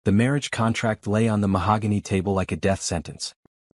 The marriage contract lay on the mahogany table like a death sentence.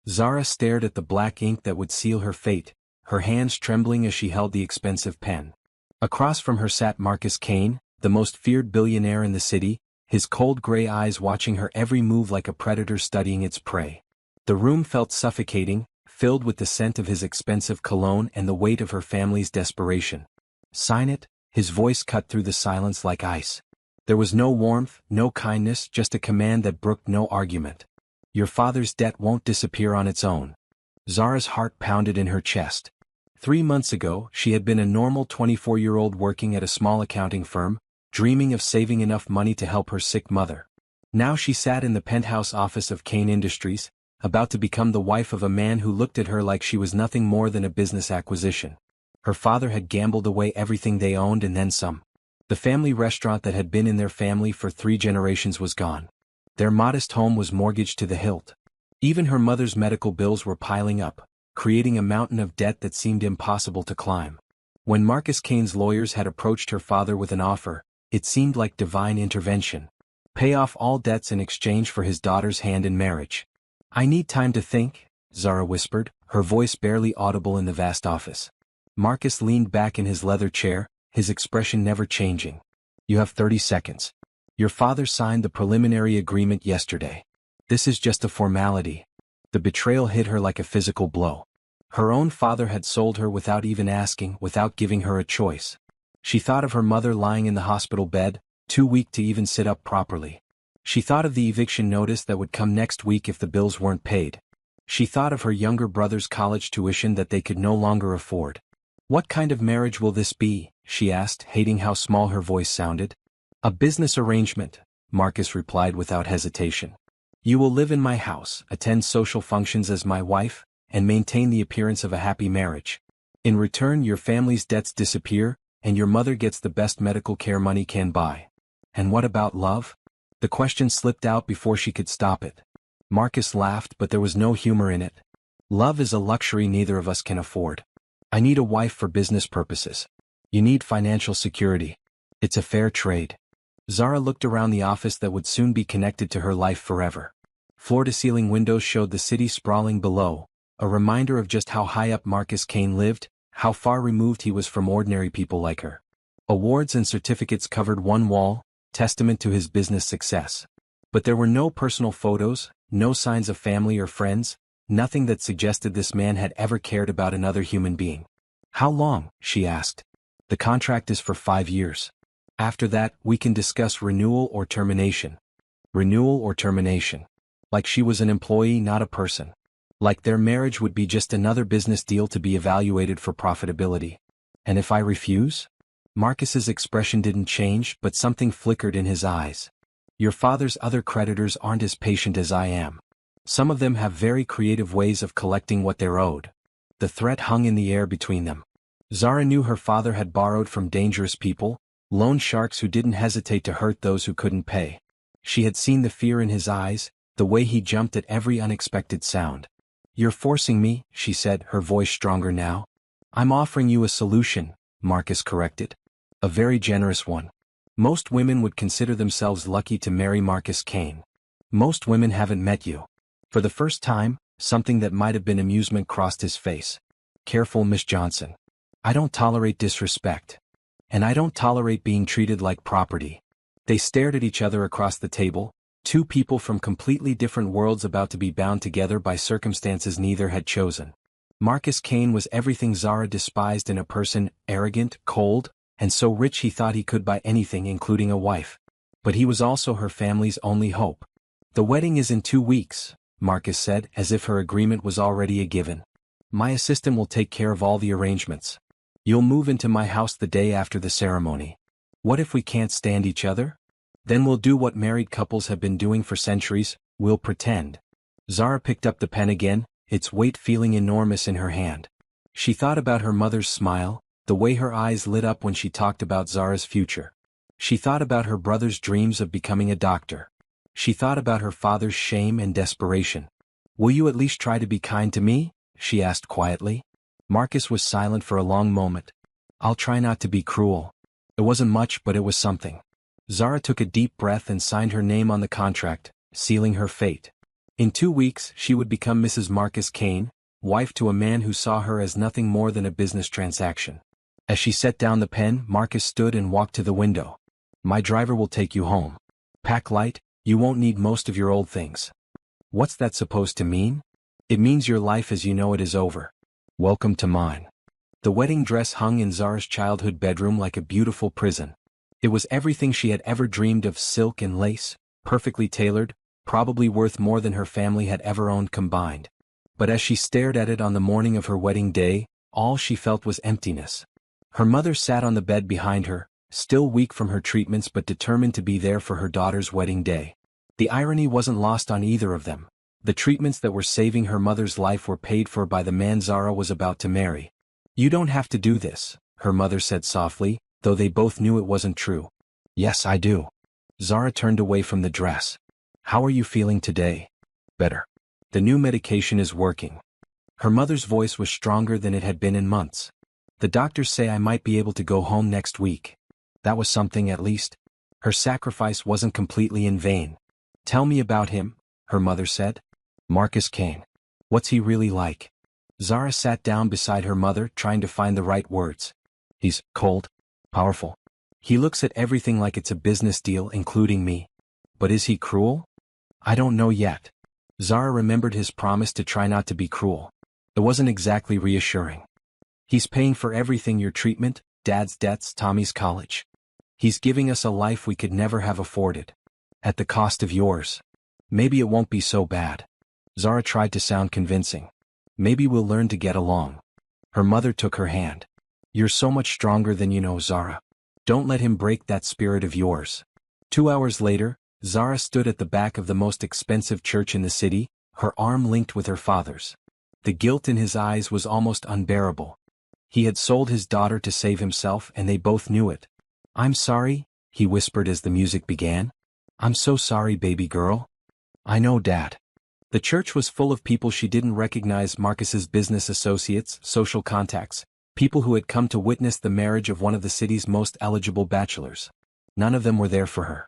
Zara stared at the black ink that would seal her fate, her hands trembling as she held the expensive pen. Across from her sat Marcus Kane, the most feared billionaire in the city, his cold gray eyes watching her every move like a predator studying its prey. The room felt suffocating, filled with the scent of his expensive cologne and the weight of her family's desperation. "Sign it," his voice cut through the silence like ice. There was no warmth, no kindness, just a command that brooked no argument. "Your father's debt won't disappear on its own." Zara's heart pounded in her chest. 3 months ago, she had been a normal 24-year-old working at a small accounting firm, dreaming of saving enough money to help her sick mother. Now she sat in the penthouse office of Kane Industries, about to become the wife of a man who looked at her like she was nothing more than a business acquisition. Her father had gambled away everything they owned and then some. The family restaurant that had been in their family for 3 generations was gone. Their modest home was mortgaged to the hilt. Even her mother's medical bills were piling up, creating a mountain of debt that seemed impossible to climb. When Marcus Kane's lawyers had approached her father with an offer, it seemed like divine intervention. Pay off all debts in exchange for his daughter's hand in marriage. "I need time to think," Zara whispered, her voice barely audible in the vast office. Marcus leaned back in his leather chair, his expression never changing. "You have 30 seconds. Your father signed the preliminary agreement yesterday. This is just a formality." The betrayal hit her like a physical blow. Her own father had sold her without even asking, without giving her a choice. She thought of her mother lying in the hospital bed, too weak to even sit up properly. She thought of the eviction notice that would come next week if the bills weren't paid. She thought of her younger brother's college tuition that they could no longer afford. "What kind of marriage will this be?" she asked, hating how small her voice sounded. "A business arrangement," Marcus replied without hesitation. "You will live in my house, attend social functions as my wife, and maintain the appearance of a happy marriage. In return, your family's debts disappear, and your mother gets the best medical care money can buy." "And what about love?" The question slipped out before she could stop it. Marcus laughed, but there was no humor in it. "Love is a luxury neither of us can afford. I need a wife for business purposes. You need financial security. It's a fair trade." Zara looked around the office that would soon be connected to her life forever. Floor-to-ceiling windows showed the city sprawling below, a reminder of just how high up Marcus Kane lived, how far removed he was from ordinary people like her. Awards and certificates covered one wall, testament to his business success. But there were no personal photos, no signs of family or friends, nothing that suggested this man had ever cared about another human being. "How long?" she asked. "The contract is for 5 years. After that, we can discuss renewal or termination." Renewal or termination. Like she was an employee, not a person. Like their marriage would be just another business deal to be evaluated for profitability. "And if I refuse?" Marcus's expression didn't change, but something flickered in his eyes. "Your father's other creditors aren't as patient as I am. Some of them have very creative ways of collecting what they're owed." The threat hung in the air between them. Zara knew her father had borrowed from dangerous people, loan sharks who didn't hesitate to hurt those who couldn't pay. She had seen the fear in his eyes, the way he jumped at every unexpected sound. "You're forcing me," she said, her voice stronger now. "I'm offering you a solution," Marcus corrected. "A very generous one. Most women would consider themselves lucky to marry Marcus Kane. Most women haven't met you." For the first time, something that might have been amusement crossed his face. "Careful, Miss Johnson. I don't tolerate disrespect. And I don't tolerate being treated like property." They stared at each other across the table, two people from completely different worlds about to be bound together by circumstances neither had chosen. Marcus Kane was everything Zara despised in a person, arrogant, cold, and so rich he thought he could buy anything including a wife. But he was also her family's only hope. "The wedding is in 2 weeks, Marcus said, as if her agreement was already a given. "My assistant will take care of all the arrangements. You'll move into my house the day after the ceremony. What if we can't stand each other? Then we'll do what married couples have been doing for centuries, we'll pretend." Zara picked up the pen again, its weight feeling enormous in her hand. She thought about her mother's smile, the way her eyes lit up when she talked about Zara's future. She thought about her brother's dreams of becoming a doctor. She thought about her father's shame and desperation. "Will you at least try to be kind to me?" she asked quietly. Marcus was silent for a long moment. "I'll try not to be cruel." It wasn't much, but it was something. Zara took a deep breath and signed her name on the contract, sealing her fate. In 2 weeks she would become Mrs. Marcus Kane, wife to a man who saw her as nothing more than a business transaction. As she set down the pen, Marcus stood and walked to the window. "My driver will take you home. Pack light, you won't need most of your old things." "What's that supposed to mean?" "It means your life as you know it is over. Welcome to mine." The wedding dress hung in Zara's childhood bedroom like a beautiful prison. It was everything she had ever dreamed of: silk and lace, perfectly tailored, probably worth more than her family had ever owned combined. But as she stared at it on the morning of her wedding day, all she felt was emptiness. Her mother sat on the bed behind her, still weak from her treatments but determined to be there for her daughter's wedding day. The irony wasn't lost on either of them. The treatments that were saving her mother's life were paid for by the man Zara was about to marry. "You don't have to do this," her mother said softly, though they both knew it wasn't true. "Yes, I do." Zara turned away from the dress. "How are you feeling today?" "Better. The new medication is working." Her mother's voice was stronger than it had been in months. "The doctors say I might be able to go home next week." That was something, at least. Her sacrifice wasn't completely in vain. "Tell me about him," her mother said. "Marcus Kane. What's he really like?" Zara sat down beside her mother, trying to find the right words. "He's cold, powerful. He looks at everything like it's a business deal, including me. But is he cruel? I don't know yet." Zara remembered his promise to try not to be cruel. It wasn't exactly reassuring. "He's paying for everything: your treatment, Dad's debts, Tommy's college. He's giving us a life we could never have afforded. At the cost of yours. Maybe it won't be so bad." Zara tried to sound convincing. "Maybe we'll learn to get along." Her mother took her hand. "You're so much stronger than you know, Zara. Don't let him break that spirit of yours." 2 hours later, Zara stood at the back of the most expensive church in the city, her arm linked with her father's. The guilt in his eyes was almost unbearable. He had sold his daughter to save himself, and they both knew it. "I'm sorry," he whispered as the music began. "I'm so sorry, baby girl." "I know, Dad." The church was full of people she didn't recognize: Marcus's business associates, social contacts, people who had come to witness the marriage of one of the city's most eligible bachelors. None of them were there for her.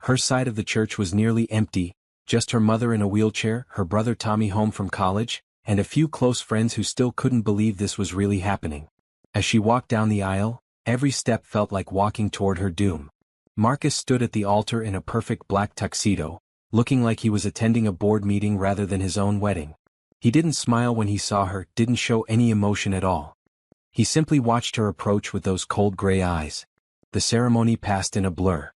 Her side of the church was nearly empty, just her mother in a wheelchair, her brother Tommy home from college, and a few close friends who still couldn't believe this was really happening. As she walked down the aisle, every step felt like walking toward her doom. Marcus stood at the altar in a perfect black tuxedo, looking like he was attending a board meeting rather than his own wedding. He didn't smile when he saw her, didn't show any emotion at all. He simply watched her approach with those cold gray eyes. The ceremony passed in a blur.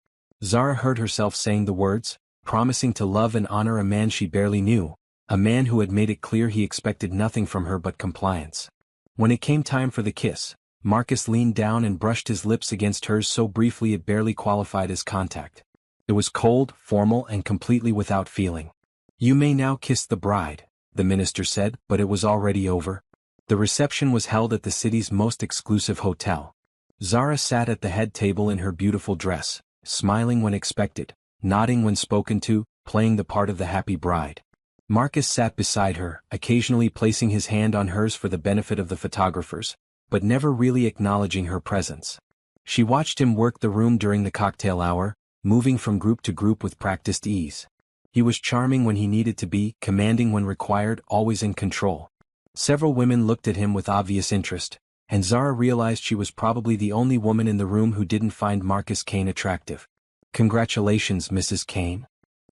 Zara heard herself saying the words, promising to love and honor a man she barely knew, a man who had made it clear he expected nothing from her but compliance. When it came time for the kiss, Marcus leaned down and brushed his lips against hers so briefly it barely qualified as contact. It was cold, formal, and completely without feeling. "You may now kiss the bride," the minister said, but it was already over. The reception was held at the city's most exclusive hotel. Zara sat at the head table in her beautiful dress, smiling when expected, nodding when spoken to, playing the part of the happy bride. Marcus sat beside her, occasionally placing his hand on hers for the benefit of the photographers, but never really acknowledging her presence. She watched him work the room during the cocktail hour, moving from group to group with practiced ease. He was charming when he needed to be, commanding when required, always in control. Several women looked at him with obvious interest, and Zara realized she was probably the only woman in the room who didn't find Marcus Kane attractive. "Congratulations, Mrs. Kane."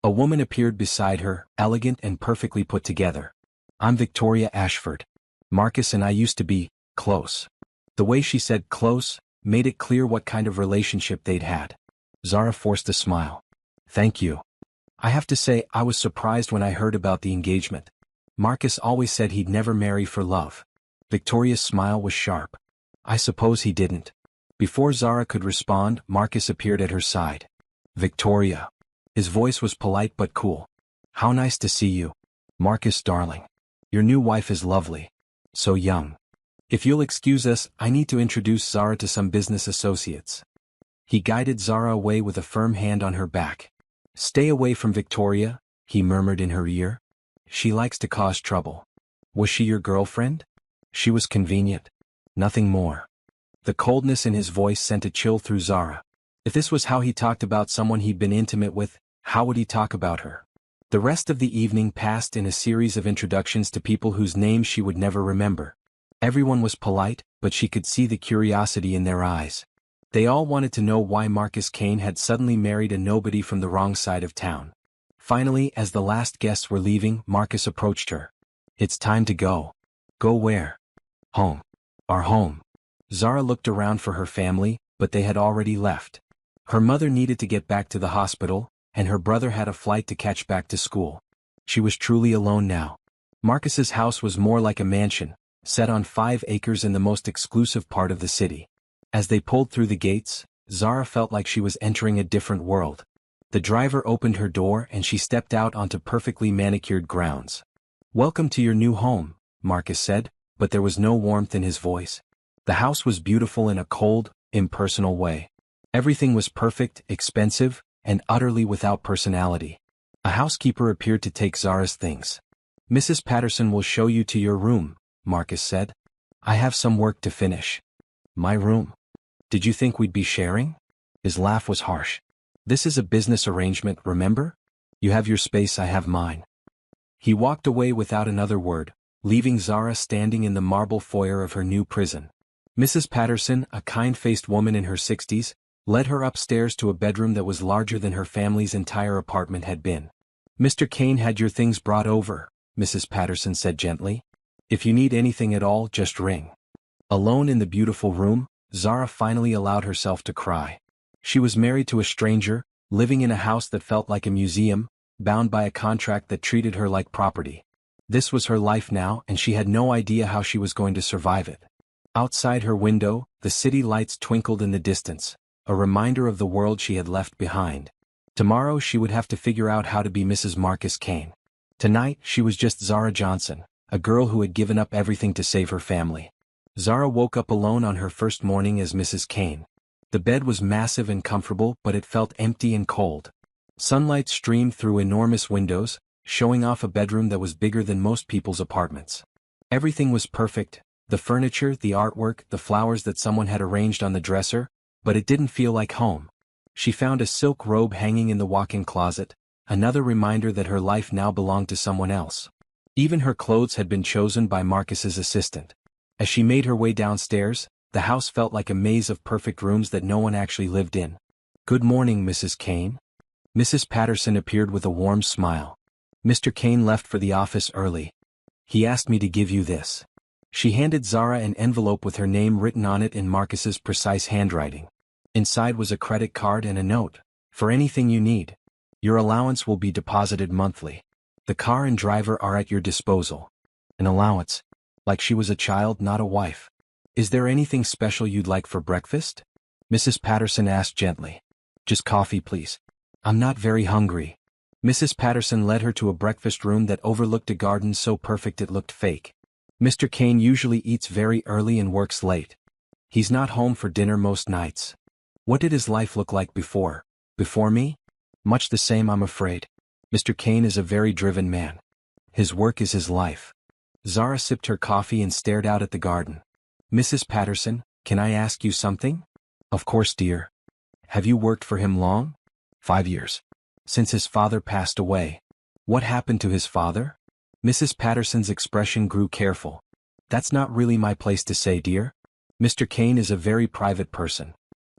A woman appeared beside her, elegant and perfectly put together. "I'm Victoria Ashford. Marcus and I used to be close." The way she said close made it clear what kind of relationship they'd had. Zara forced a smile. "Thank you. I have to say I was surprised when I heard about the engagement. Marcus always said he'd never marry for love." Victoria's smile was sharp. "I suppose he didn't." Before Zara could respond, Marcus appeared at her side. "Victoria." His voice was polite but cool. "How nice to see you. Marcus, darling. Your new wife is lovely. So young. If you'll excuse us, I need to introduce Zara to some business associates." He guided Zara away with a firm hand on her back. "Stay away from Victoria," he murmured in her ear. "She likes to cause trouble." "Was she your girlfriend?" "She was convenient. Nothing more." The coldness in his voice sent a chill through Zara. If this was how he talked about someone he'd been intimate with, how would he talk about her? The rest of the evening passed in a series of introductions to people whose names she would never remember. Everyone was polite, but she could see the curiosity in their eyes. They all wanted to know why Marcus Kane had suddenly married a nobody from the wrong side of town. Finally, as the last guests were leaving, Marcus approached her. "It's time to go." "Go where?" "Home. Our home." Zara looked around for her family, but they had already left. Her mother needed to get back to the hospital, and her brother had a flight to catch back to school. She was truly alone now. Marcus's house was more like a mansion, set on 5 acres in the most exclusive part of the city. As they pulled through the gates, Zara felt like she was entering a different world. The driver opened her door and she stepped out onto perfectly manicured grounds. "Welcome to your new home," Marcus said, but there was no warmth in his voice. The house was beautiful in a cold, impersonal way. Everything was perfect, expensive, and utterly without personality. A housekeeper appeared to take Zara's things. "Mrs. Patterson will show you to your room," Marcus said. "I have some work to finish." "My room? Did you think we'd be sharing?" His laugh was harsh. "This is a business arrangement, remember? You have your space, I have mine." He walked away without another word, leaving Zara standing in the marble foyer of her new prison. Mrs. Patterson, a kind-faced woman in her 60s, led her upstairs to a bedroom that was larger than her family's entire apartment had been. "Mr. Kane had your things brought over," Mrs. Patterson said gently. "If you need anything at all, just ring." Alone in the beautiful room, Zara finally allowed herself to cry. She was married to a stranger, living in a house that felt like a museum, bound by a contract that treated her like property. This was her life now, and she had no idea how she was going to survive it. Outside her window, the city lights twinkled in the distance, a reminder of the world she had left behind. Tomorrow she would have to figure out how to be Mrs. Marcus Kane. Tonight she was just Zara Johnson, a girl who had given up everything to save her family. Zara woke up alone on her first morning as Mrs. Kane. The bed was massive and comfortable, but it felt empty and cold. Sunlight streamed through enormous windows, showing off a bedroom that was bigger than most people's apartments. Everything was perfect, the furniture, the artwork, the flowers that someone had arranged on the dresser, but it didn't feel like home. She found a silk robe hanging in the walk-in closet, another reminder that her life now belonged to someone else. Even her clothes had been chosen by Marcus's assistant. As she made her way downstairs, the house felt like a maze of perfect rooms that no one actually lived in. "Good morning, Mrs. Kane." Mrs. Patterson appeared with a warm smile. "Mr. Kane left for the office early. He asked me to give you this." She handed Zara an envelope with her name written on it in Marcus's precise handwriting. Inside was a credit card and a note. "For anything you need. Your allowance will be deposited monthly. The car and driver are at your disposal." An allowance? Like she was a child, not a wife. "Is there anything special you'd like for breakfast?" Mrs. Patterson asked gently. "Just coffee, please. I'm not very hungry." Mrs. Patterson led her to a breakfast room that overlooked a garden so perfect it looked fake. "Mr. Kane usually eats very early and works late. He's not home for dinner most nights." What did his life look like before me? Much the same, I'm afraid. Mr. Kane is a very driven man. His work is his life. Zara sipped her coffee and stared out at the garden. "Mrs. Patterson, can I ask you something?" "Of course, dear." "Have you worked for him long?" 5 years. "Since his father passed away." "What happened to his father?" Mrs. Patterson's expression grew careful. "That's not really my place to say, dear. Mr. Kane is a very private person."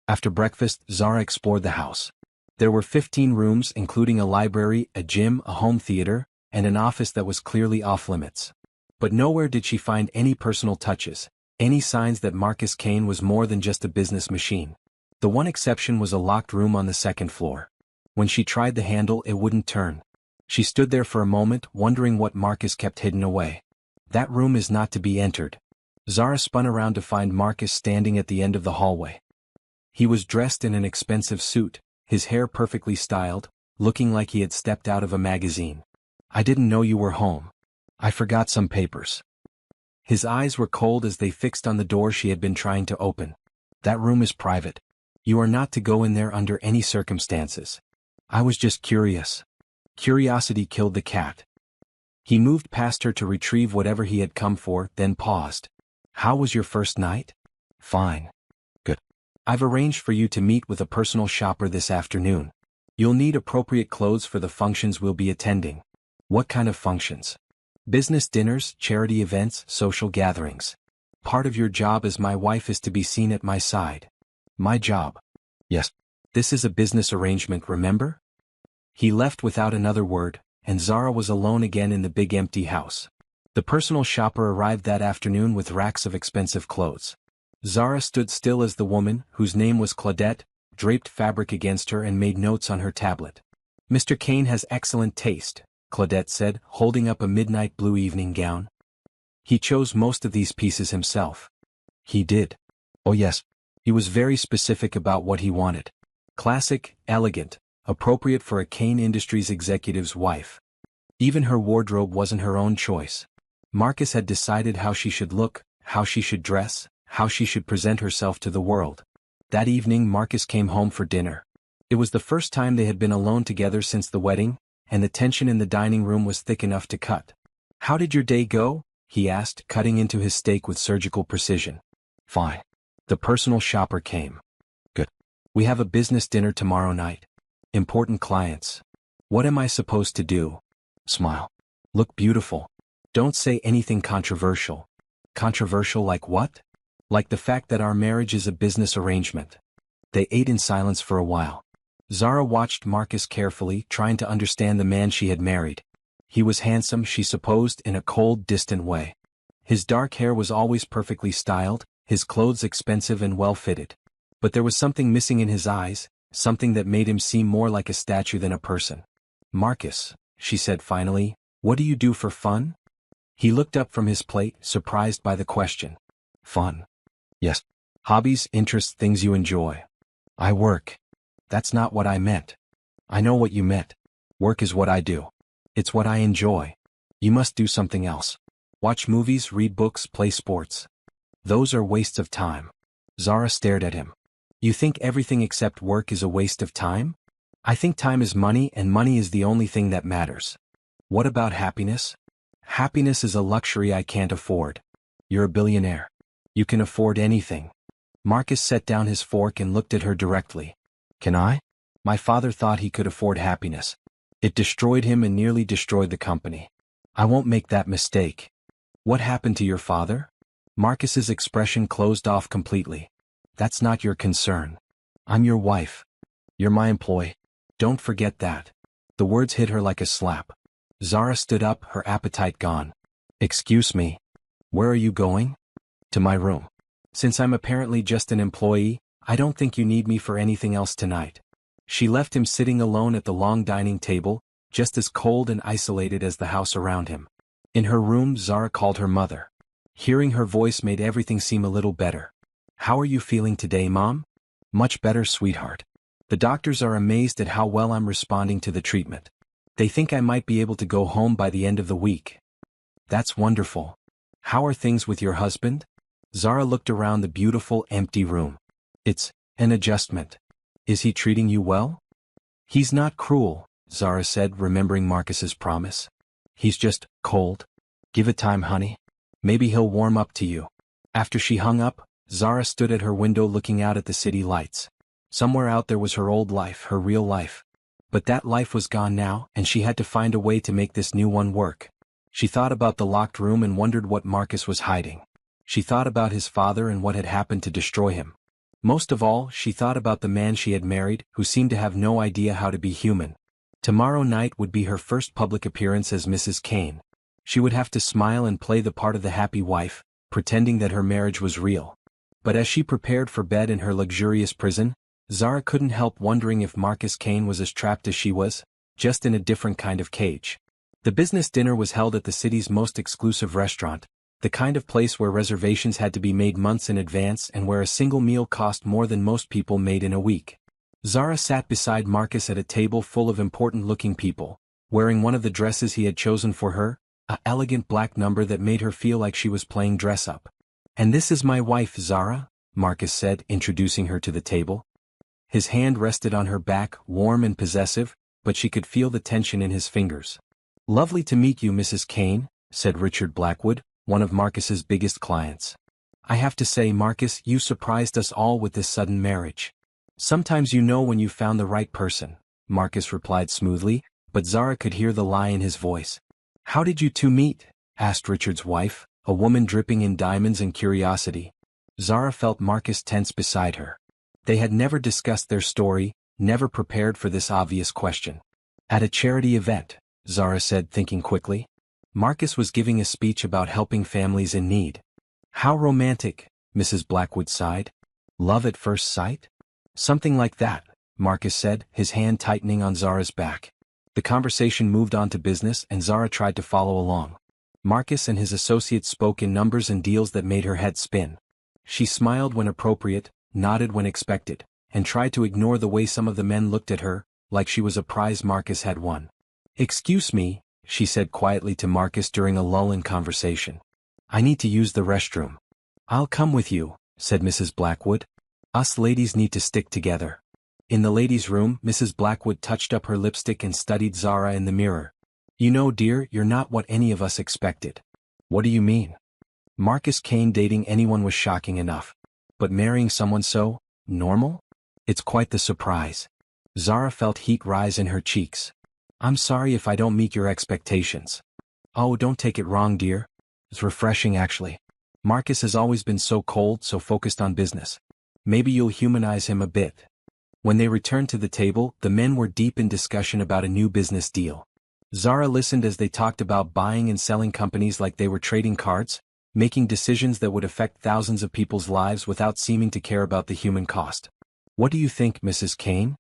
After breakfast, Zara explored the house. There were 15 rooms, including a library, a gym, a home theater, and an office that was clearly off-limits. But nowhere did she find any personal touches, any signs that Marcus Kane was more than just a business machine. The one exception was a locked room on the second floor. When she tried the handle, it wouldn't turn. She stood there for a moment, wondering what Marcus kept hidden away. "That room is not to be entered." Zara spun around to find Marcus standing at the end of the hallway. He was dressed in an expensive suit, his hair perfectly styled, looking like he had stepped out of a magazine. "I didn't know you were home. I forgot some papers." His eyes were cold as they fixed on the door she had been trying to open. "That room is private. You are not to go in there under any circumstances. I was just curious." Curiosity killed the cat. He moved past her to retrieve whatever he had come for, then paused. "How was your first night?" "Fine." "Good. I've arranged for you to meet with a personal shopper this afternoon. You'll need appropriate clothes for the functions we'll be attending. What kind of functions? Business dinners, charity events, social gatherings. Part of your job as my wife is to be seen at my side. My job? Yes. This is a business arrangement, remember? He left without another word, and Zara was alone again in the big empty house. The personal shopper arrived that afternoon with racks of expensive clothes. Zara stood still as the woman, whose name was Claudette, draped fabric against her and made notes on her tablet. Mr. Kane has excellent taste, Claudette said, holding up a midnight blue evening gown. He chose most of these pieces himself. He did. Oh yes. He was very specific about what he wanted. Classic, elegant, appropriate for a Kane Industries executive's wife. Even her wardrobe wasn't her own choice. Marcus had decided how she should look, how she should dress, how she should present herself to the world. That evening Marcus came home for dinner. It was the first time they had been alone together since the wedding, and the tension in the dining room was thick enough to cut. "How did your day go?" he asked, cutting into his steak with surgical precision. "Fine." The personal shopper came. "Good. We have a business dinner tomorrow night. Important clients. What am I supposed to do?" "Smile. Look beautiful. Don't say anything controversial." "Controversial like what?" "Like the fact that our marriage is a business arrangement." They ate in silence for a while. Zara watched Marcus carefully, trying to understand the man she had married. He was handsome, she supposed, in a cold, distant way. His dark hair was always perfectly styled, his clothes expensive and well-fitted. But there was something missing in his eyes, something that made him seem more like a statue than a person. "Marcus," she said finally, "what do you do for fun?" He looked up from his plate, surprised by the question. "Fun? Yes. Hobbies, interests, things you enjoy." "I work." "That's not what I meant." "I know what you meant. Work is what I do. It's what I enjoy. You must do something else. Watch movies, read books, play sports. Those are wastes of time." Zara stared at him. "You think everything except work is a waste of time?" "I think time is money and money is the only thing that matters." "What about happiness?" "Happiness is a luxury I can't afford." "You're a billionaire. You can afford anything." Marcus set down his fork and looked at her directly. "Can I?" "My father thought he could afford happiness. It destroyed him and nearly destroyed the company. I won't make that mistake." "What happened to your father?" Marcus's expression closed off completely. "That's not your concern. I'm your wife. You're my employee. Don't forget that." The words hit her like a slap. Zara stood up, her appetite gone. "Excuse me. Where are you going?" "To my room. Since I'm apparently just an employee, I don't think you need me for anything else tonight." She left him sitting alone at the long dining table, just as cold and isolated as the house around him. In her room, Zara called her mother. Hearing her voice made everything seem a little better. "How are you feeling today, Mom?" "Much better, sweetheart. The doctors are amazed at how well I'm responding to the treatment. They think I might be able to go home by the end of the week." "That's wonderful. How are things with your husband?" Zara looked around the beautiful, empty room. "It's an adjustment. Is he treating you well?" "He's not cruel," Zara said, remembering Marcus's promise. "He's just cold. Give it time, honey. Maybe he'll warm up to you." After she hung up, Zara stood at her window looking out at the city lights. Somewhere out there was her old life, her real life. But that life was gone now, and she had to find a way to make this new one work. She thought about the locked room and wondered what Marcus was hiding. She thought about his father and what had happened to destroy him. Most of all, she thought about the man she had married, who seemed to have no idea how to be human. Tomorrow night would be her first public appearance as Mrs. Kane. She would have to smile and play the part of the happy wife, pretending that her marriage was real. But as she prepared for bed in her luxurious prison, Zara couldn't help wondering if Marcus Kane was as trapped as she was, just in a different kind of cage. The business dinner was held at the city's most exclusive restaurant, the kind of place where reservations had to be made months in advance and where a single meal cost more than most people made in a week. Zara sat beside Marcus at a table full of important-looking people, wearing one of the dresses he had chosen for her, an elegant black number that made her feel like she was playing dress-up. "And this is my wife, Zara," Marcus said, introducing her to the table. His hand rested on her back, warm and possessive, but she could feel the tension in his fingers. "Lovely to meet you, Mrs. Kane," said Richard Blackwood, one of Marcus's biggest clients. I have to say, Marcus, you surprised us all with this sudden marriage. Sometimes you know when you've found the right person, Marcus replied smoothly, but Zara could hear the lie in his voice. How did you two meet? Asked Richard's wife, a woman dripping in diamonds and curiosity. Zara felt Marcus tense beside her. They had never discussed their story, never prepared for this obvious question. At a charity event, Zara said, thinking quickly. Marcus was giving a speech about helping families in need. How romantic, Mrs. Blackwood sighed. Love at first sight? Something like that, Marcus said, his hand tightening on Zara's back. The conversation moved on to business and Zara tried to follow along. Marcus and his associates spoke in numbers and deals that made her head spin. She smiled when appropriate, nodded when expected, and tried to ignore the way some of the men looked at her, like she was a prize Marcus had won. Excuse me, she said quietly to Marcus during a lull in conversation. I need to use the restroom. I'll come with you, said Mrs. Blackwood. Us ladies need to stick together. In the ladies' room, Mrs. Blackwood touched up her lipstick and studied Zara in the mirror. You know, dear, you're not what any of us expected. What do you mean? Marcus Kane dating anyone was shocking enough. But marrying someone so normal? It's quite the surprise. Zara felt heat rise in her cheeks. I'm sorry if I don't meet your expectations. Oh, don't take it wrong, dear. It's refreshing, actually. Marcus has always been so cold, so focused on business. Maybe you'll humanize him a bit. When they returned to the table, the men were deep in discussion about a new business deal. Zara listened as they talked about buying and selling companies like they were trading cards, making decisions that would affect thousands of people's lives without seeming to care about the human cost. What do you think, Mrs. Kane?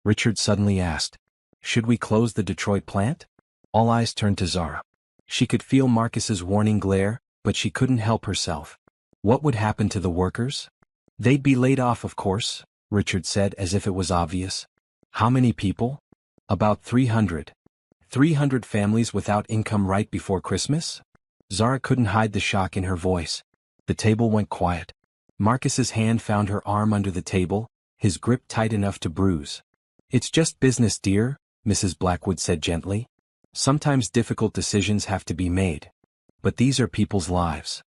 Richard suddenly asked. Should we close the Detroit plant? All eyes turned to Zara. She could feel Marcus's warning glare, but she couldn't help herself. What would happen to the workers? They'd be laid off, of course, Richard said as if it was obvious. How many people? About 300. 300 families without income right before Christmas? Zara couldn't hide the shock in her voice. The table went quiet. Marcus's hand found her arm under the table, his grip tight enough to bruise. It's just business, dear, Mrs. Blackwood said gently. Sometimes difficult decisions have to be made. But these are people's lives.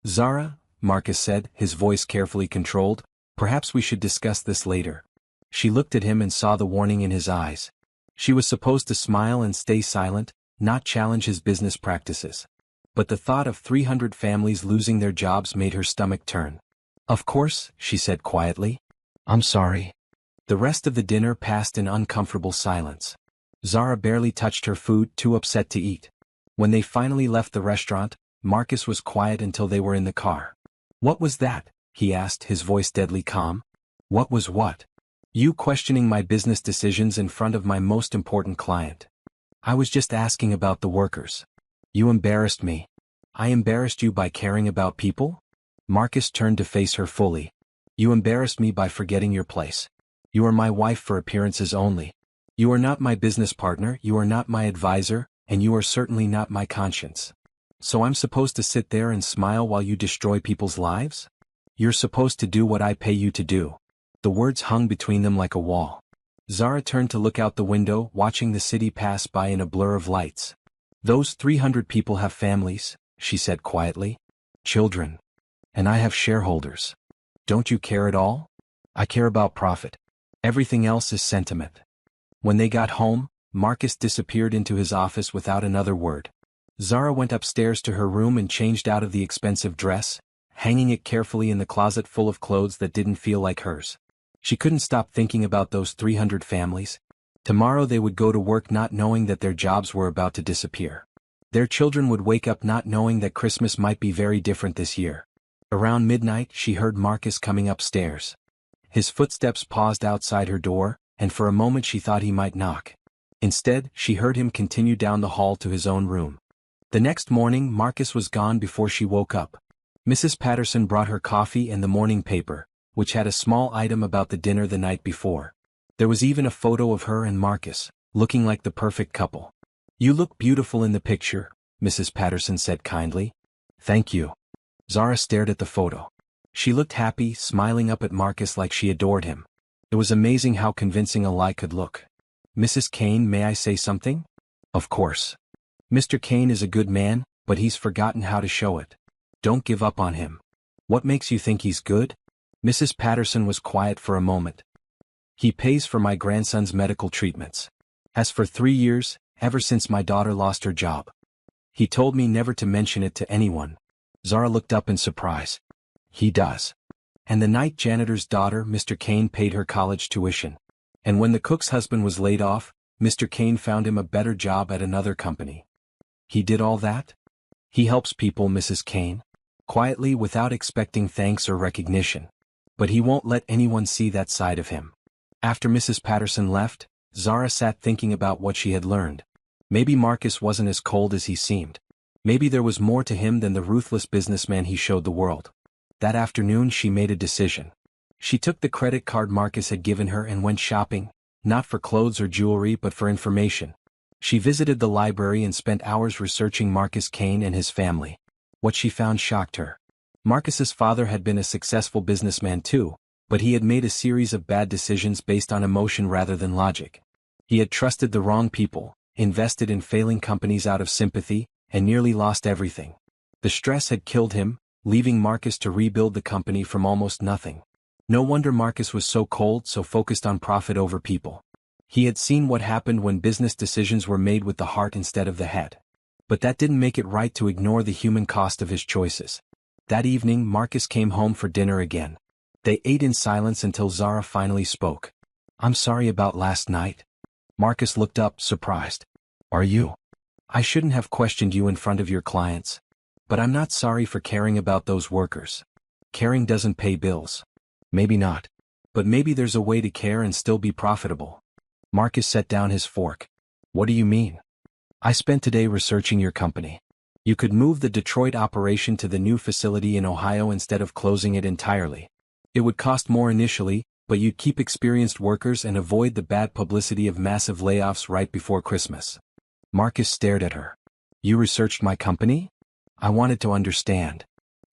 Zara, Marcus said, his voice carefully controlled, perhaps we should discuss this later. She looked at him and saw the warning in his eyes. She was supposed to smile and stay silent, not challenge his business practices. But the thought of 300 families losing their jobs made her stomach turn. Of course, she said quietly. I'm sorry. The rest of the dinner passed in uncomfortable silence. Zara barely touched her food, too upset to eat. When they finally left the restaurant, Marcus was quiet until they were in the car. What was that? He asked, his voice deadly calm. What was what? You questioning my business decisions in front of my most important client. I was just asking about the workers. You embarrassed me. I embarrassed you by caring about people? Marcus turned to face her fully. You embarrassed me by forgetting your place. You are my wife for appearances only. You are not my business partner, you are not my advisor, and you are certainly not my conscience. So I'm supposed to sit there and smile while you destroy people's lives? You're supposed to do what I pay you to do. The words hung between them like a wall. Zara turned to look out the window, watching the city pass by in a blur of lights. Those 300 people have families, she said quietly. Children. And I have shareholders. Don't you care at all? I care about profit. Everything else is sentiment. When they got home, Marcus disappeared into his office without another word. Zara went upstairs to her room and changed out of the expensive dress, hanging it carefully in the closet full of clothes that didn't feel like hers. She couldn't stop thinking about those 300 families. Tomorrow they would go to work not knowing that their jobs were about to disappear. Their children would wake up not knowing that Christmas might be very different this year. Around midnight, she heard Marcus coming upstairs. His footsteps paused outside her door, and for a moment she thought he might knock. Instead, she heard him continue down the hall to his own room. The next morning, Marcus was gone before she woke up. Mrs. Patterson brought her coffee and the morning paper, which had a small item about the dinner the night before. There was even a photo of her and Marcus, looking like the perfect couple. You look beautiful in the picture, Mrs. Patterson said kindly. Thank you. Zara stared at the photo. She looked happy, smiling up at Marcus like she adored him. It was amazing how convincing a lie could look. Mrs. Kane, may I say something? Of course. Mr. Kane is a good man, but he's forgotten how to show it. Don't give up on him. What makes you think he's good? Mrs. Patterson was quiet for a moment. He pays for my grandson's medical treatments. Has for 3 years, ever since my daughter lost her job. He told me never to mention it to anyone. Zara looked up in surprise. He does. And the night janitor's daughter, Mr. Kane, paid her college tuition. And when the cook's husband was laid off, Mr. Kane found him a better job at another company. He did all that? He helps people, Mrs. Kane. Quietly, without expecting thanks or recognition. But he won't let anyone see that side of him. After Mrs. Patterson left, Zara sat thinking about what she had learned. Maybe Marcus wasn't as cold as he seemed. Maybe there was more to him than the ruthless businessman he showed the world. That afternoon she made a decision. She took the credit card Marcus had given her and went shopping, not for clothes or jewelry but for information. She visited the library and spent hours researching Marcus Kane and his family. What she found shocked her. Marcus's father had been a successful businessman too, but he had made a series of bad decisions based on emotion rather than logic. He had trusted the wrong people, invested in failing companies out of sympathy, and nearly lost everything. The stress had killed him, leaving Marcus to rebuild the company from almost nothing. No wonder Marcus was so cold, so focused on profit over people. He had seen what happened when business decisions were made with the heart instead of the head. But that didn't make it right to ignore the human cost of his choices. That evening Marcus came home for dinner again. They ate in silence until Zara finally spoke. "I'm sorry about last night." Marcus looked up, surprised. "Are you? I shouldn't have questioned you in front of your clients. But I'm not sorry for caring about those workers. Caring doesn't pay bills." "Maybe not. But maybe there's a way to care and still be profitable." Marcus set down his fork. "What do you mean?" "I spent today researching your company. You could move the Detroit operation to the new facility in Ohio instead of closing it entirely. It would cost more initially, but you'd keep experienced workers and avoid the bad publicity of massive layoffs right before Christmas." Marcus stared at her. "You researched my company?" "I wanted to understand.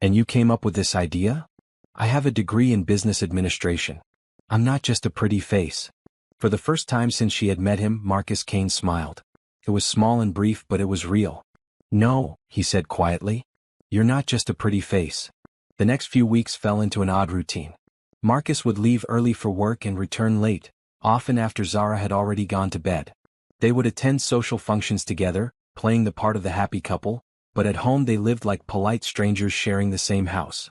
And you came up with this idea?" "I have a degree in business administration. I'm not just a pretty face." For the first time since she had met him, Marcus Kane smiled. It was small and brief, but it was real. "No," he said quietly. "You're not just a pretty face." The next few weeks fell into an odd routine. Marcus would leave early for work and return late, often after Zara had already gone to bed. They would attend social functions together, playing the part of the happy couple, but at home they lived like polite strangers sharing the same house.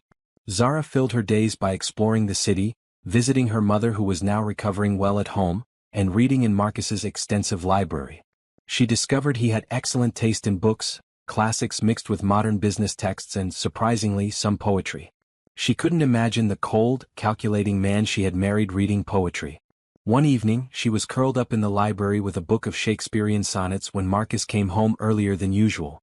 Zara filled her days by exploring the city, visiting her mother who was now recovering well at home, and reading in Marcus's extensive library. She discovered he had excellent taste in books, classics mixed with modern business texts and, surprisingly, some poetry. She couldn't imagine the cold, calculating man she had married reading poetry. One evening, she was curled up in the library with a book of Shakespearean sonnets when Marcus came home earlier than usual.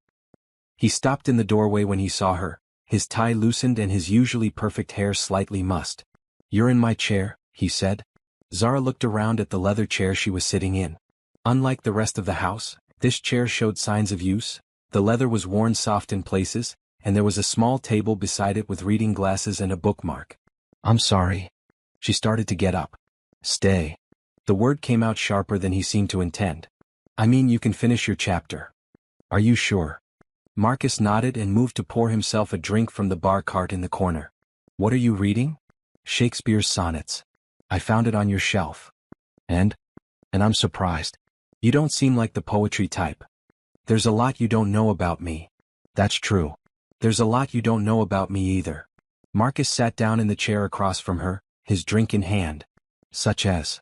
He stopped in the doorway when he saw her, his tie loosened and his usually perfect hair slightly mussed. "You're in my chair," he said. Zara looked around at the leather chair she was sitting in. Unlike the rest of the house, this chair showed signs of use. The leather was worn soft in places, and there was a small table beside it with reading glasses and a bookmark. "I'm sorry." She started to get up. "Stay." The word came out sharper than he seemed to intend. "I mean, you can finish your chapter." "Are you sure?" Marcus nodded and moved to pour himself a drink from the bar cart in the corner. "What are you reading?" "Shakespeare's sonnets. I found it on your shelf." And I'm surprised. You don't seem like the poetry type." "There's a lot you don't know about me." "That's true. There's a lot you don't know about me either." Marcus sat down in the chair across from her, his drink in hand. "Such as?"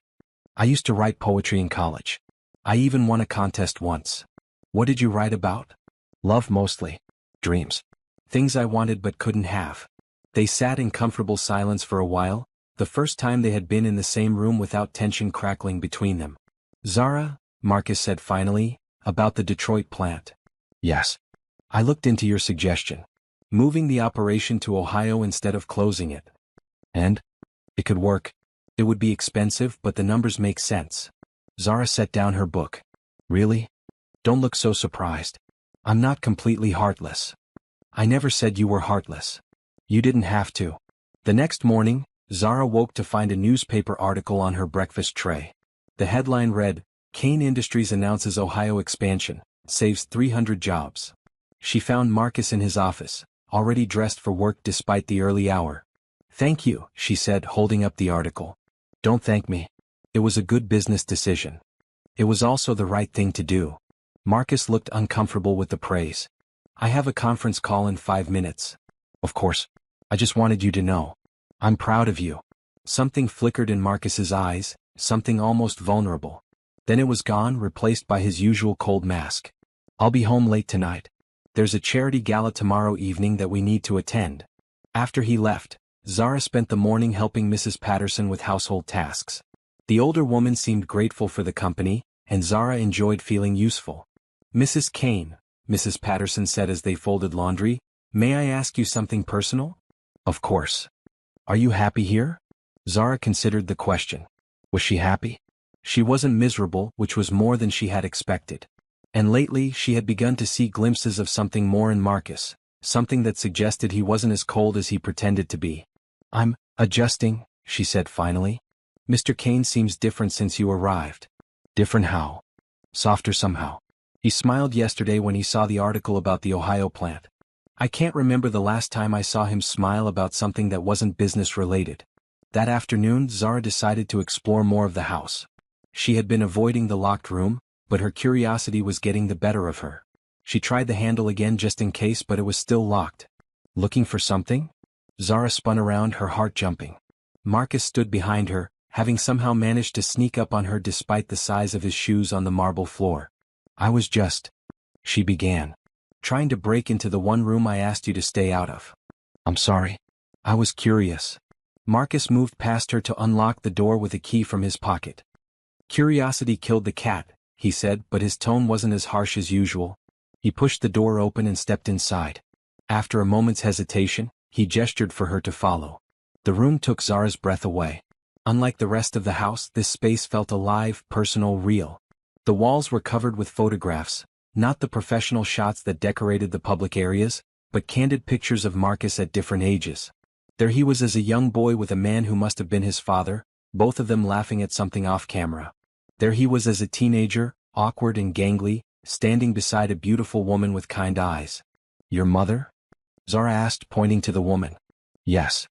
"I used to write poetry in college. I even won a contest once." "What did you write about?" "Love mostly. Dreams. Things I wanted but couldn't have." They sat in comfortable silence for a while, the first time they had been in the same room without tension crackling between them. "Zara," Marcus said finally, "about the Detroit plant." "Yes. I looked into your suggestion. Moving the operation to Ohio instead of closing it. And? It could work. It would be expensive, but the numbers make sense." Zara set down her book. "Really? Don't look so surprised. I'm not completely heartless." "I never said you were heartless. You didn't have to." The next morning, Zara woke to find a newspaper article on her breakfast tray. The headline read, "Kane Industries announces Ohio expansion, saves 300 jobs." She found Marcus in his office, already dressed for work despite the early hour. "Thank you," she said, holding up the article. "Don't thank me. It was a good business decision. It was also the right thing to do." Marcus looked uncomfortable with the praise. "I have a conference call in 5 minutes. Of course. I just wanted you to know. I'm proud of you." Something flickered in Marcus's eyes, something almost vulnerable. Then it was gone, replaced by his usual cold mask. "I'll be home late tonight. There's a charity gala tomorrow evening that we need to attend." After he left, Zara spent the morning helping Mrs. Patterson with household tasks. The older woman seemed grateful for the company, and Zara enjoyed feeling useful. "Mrs. Kane," Mrs. Patterson said as they folded laundry, "may I ask you something personal?" "Of course." "Are you happy here?" Zara considered the question. Was she happy? She wasn't miserable, which was more than she had expected. And lately she had begun to see glimpses of something more in Marcus, something that suggested he wasn't as cold as he pretended to be. "I'm adjusting," she said finally. "Mr. Kane seems different since you arrived." "Different how?" "Softer somehow. He smiled yesterday when he saw the article about the Ohio plant. I can't remember the last time I saw him smile about something that wasn't business-related." That afternoon Zara decided to explore more of the house. She had been avoiding the locked room, but her curiosity was getting the better of her. She tried the handle again just in case, but it was still locked. "Looking for something?" Zara spun around, her heart jumping. Marcus stood behind her, having somehow managed to sneak up on her despite the size of his shoes on the marble floor. "I was just," she began, "trying to break into the one room I asked you to stay out of." "I'm sorry. I was curious." Marcus moved past her to unlock the door with a key from his pocket. "Curiosity killed the cat," he said, but his tone wasn't as harsh as usual. He pushed the door open and stepped inside. After a moment's hesitation, he gestured for her to follow. The room took Zara's breath away. Unlike the rest of the house, this space felt alive, personal, real. The walls were covered with photographs, not the professional shots that decorated the public areas, but candid pictures of Marcus at different ages. There he was as a young boy with a man who must have been his father, both of them laughing at something off camera. There he was as a teenager, awkward and gangly, standing beside a beautiful woman with kind eyes. "Your mother?" Zara asked, pointing to the woman. "Yes."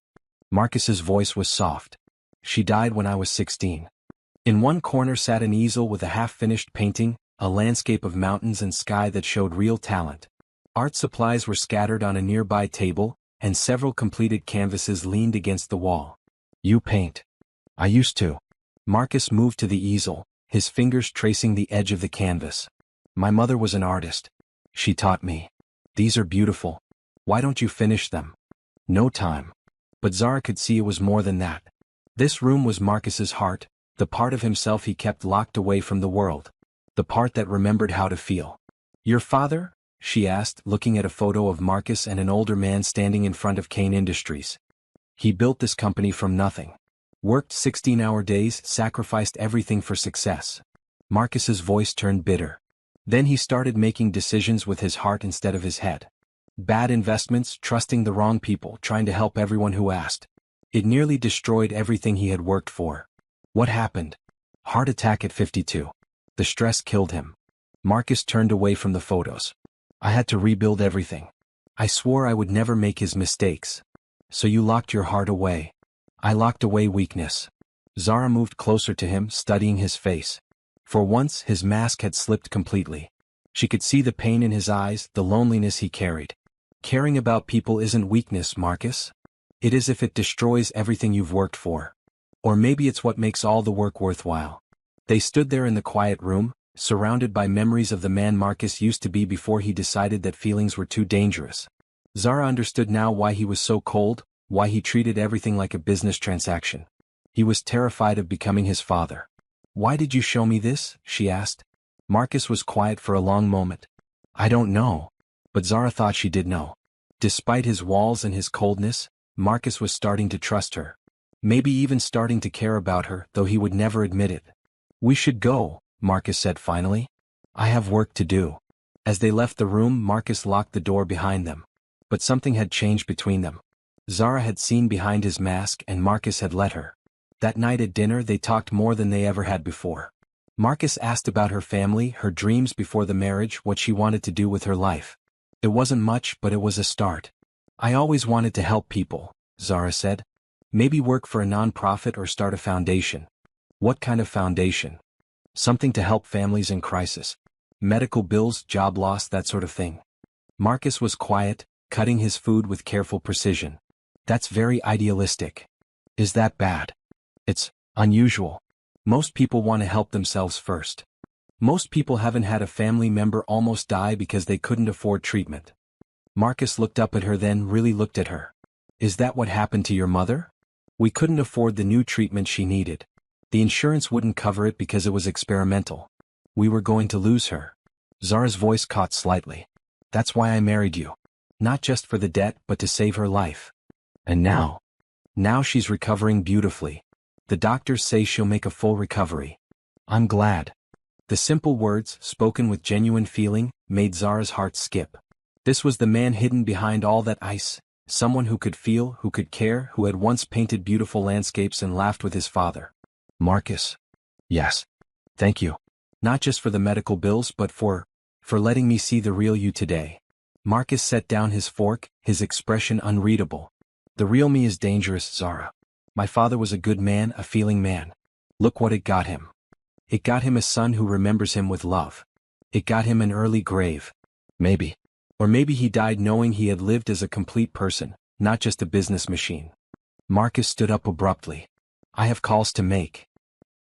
Marcus's voice was soft. "She died when I was 16. In one corner sat an easel with a half-finished painting, a landscape of mountains and sky that showed real talent. Art supplies were scattered on a nearby table, and several completed canvases leaned against the wall. "You paint?" "I used to." Marcus moved to the easel, his fingers tracing the edge of the canvas. "My mother was an artist. She taught me. These are beautiful. Why don't you finish them?" "No time." But Zara could see it was more than that. This room was Marcus's heart, the part of himself he kept locked away from the world. The part that remembered how to feel. "Your father?" she asked, looking at a photo of Marcus and an older man standing in front of Kane Industries. "He built this company from nothing. Worked 16-hour days, sacrificed everything for success." Marcus's voice turned bitter. "Then he started making decisions with his heart instead of his head. Bad investments, trusting the wrong people, trying to help everyone who asked. It nearly destroyed everything he had worked for." "What happened?" "Heart attack at 52. The stress killed him." Marcus turned away from the photos. "I had to rebuild everything. I swore I would never make his mistakes." "So you locked your heart away." "I locked away weakness." Zara moved closer to him, studying his face. For once, his mask had slipped completely. She could see the pain in his eyes, the loneliness he carried. "Caring about people isn't weakness, Marcus. It is if it destroys everything you've worked for. Or maybe it's what makes all the work worthwhile." They stood there in the quiet room, surrounded by memories of the man Marcus used to be before he decided that feelings were too dangerous. Zara understood now why he was so cold, why he treated everything like a business transaction. He was terrified of becoming his father. "Why did you show me this?" she asked. Marcus was quiet for a long moment. "I don't know." But Zara thought she did know. Despite his walls and his coldness, Marcus was starting to trust her. Maybe even starting to care about her, though he would never admit it. "We should go," Marcus said finally. "I have work to do." As they left the room, Marcus locked the door behind them. But something had changed between them. Zara had seen behind his mask and Marcus had let her. That night at dinner they talked more than they ever had before. Marcus asked about her family, her dreams before the marriage, what she wanted to do with her life. It wasn't much, but it was a start. I always wanted to help people, Zara said. Maybe work for a non-profit or start a foundation. What kind of foundation? Something to help families in crisis. Medical bills, job loss, that sort of thing. Marcus was quiet, cutting his food with careful precision. That's very idealistic. Is that bad? It's unusual. Most people want to help themselves first. Most people haven't had a family member almost die because they couldn't afford treatment. Marcus looked up at her, then really looked at her. Is that what happened to your mother? We couldn't afford the new treatment she needed. The insurance wouldn't cover it because it was experimental. We were going to lose her. Zara's voice caught slightly. That's why I married you. Not just for the debt, but to save her life. And now? Now she's recovering beautifully. The doctors say she'll make a full recovery. I'm glad. The simple words, spoken with genuine feeling, made Zara's heart skip. This was the man hidden behind all that ice, someone who could feel, who could care, who had once painted beautiful landscapes and laughed with his father. Marcus. Yes. Thank you. Not just for the medical bills, but for letting me see the real you today. Marcus set down his fork, his expression unreadable. The real me is dangerous, Zara. My father was a good man, a feeling man. Look what it got him. It got him a son who remembers him with love. It got him an early grave. Maybe. Or maybe he died knowing he had lived as a complete person, not just a business machine. Marcus stood up abruptly. I have calls to make.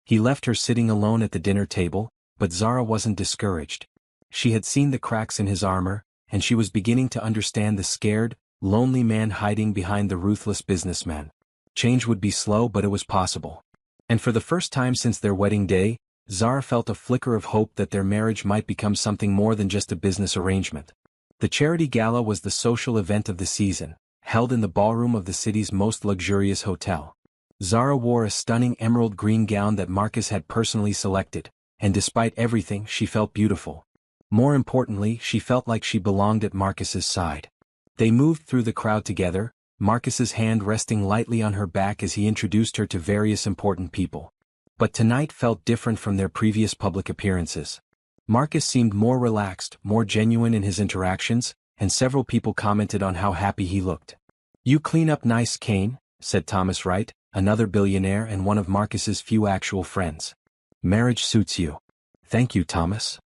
He left her sitting alone at the dinner table, but Zara wasn't discouraged. She had seen the cracks in his armor, and she was beginning to understand the scared, lonely man hiding behind the ruthless businessman. Change would be slow, but it was possible. And for the first time since their wedding day, Zara felt a flicker of hope that their marriage might become something more than just a business arrangement. The charity gala was the social event of the season, held in the ballroom of the city's most luxurious hotel. Zara wore a stunning emerald green gown that Marcus had personally selected, and despite everything, she felt beautiful. More importantly, she felt like she belonged at Marcus's side. They moved through the crowd together, Marcus's hand resting lightly on her back as he introduced her to various important people. But tonight felt different from their previous public appearances. Marcus seemed more relaxed, more genuine in his interactions, and several people commented on how happy he looked. You clean up nice, Kane, said Thomas Wright, another billionaire and one of Marcus's few actual friends. Marriage suits you. Thank you, Thomas.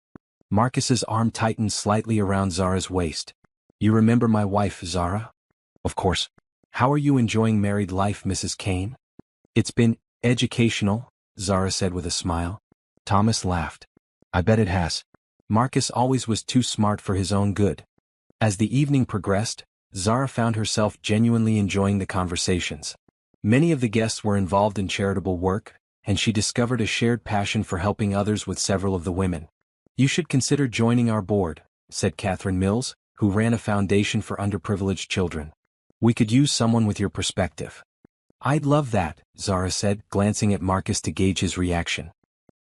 Marcus's arm tightened slightly around Zara's waist. You remember my wife, Zara? Of course. How are you enjoying married life, Mrs. Kane? It's been educational, Zara said with a smile. Thomas laughed. I bet it has. Marcus always was too smart for his own good. As the evening progressed, Zara found herself genuinely enjoying the conversations. Many of the guests were involved in charitable work, and she discovered a shared passion for helping others with several of the women. You should consider joining our board, said Catherine Mills, who ran a foundation for underprivileged children. We could use someone with your perspective. I'd love that, Zara said, glancing at Marcus to gauge his reaction.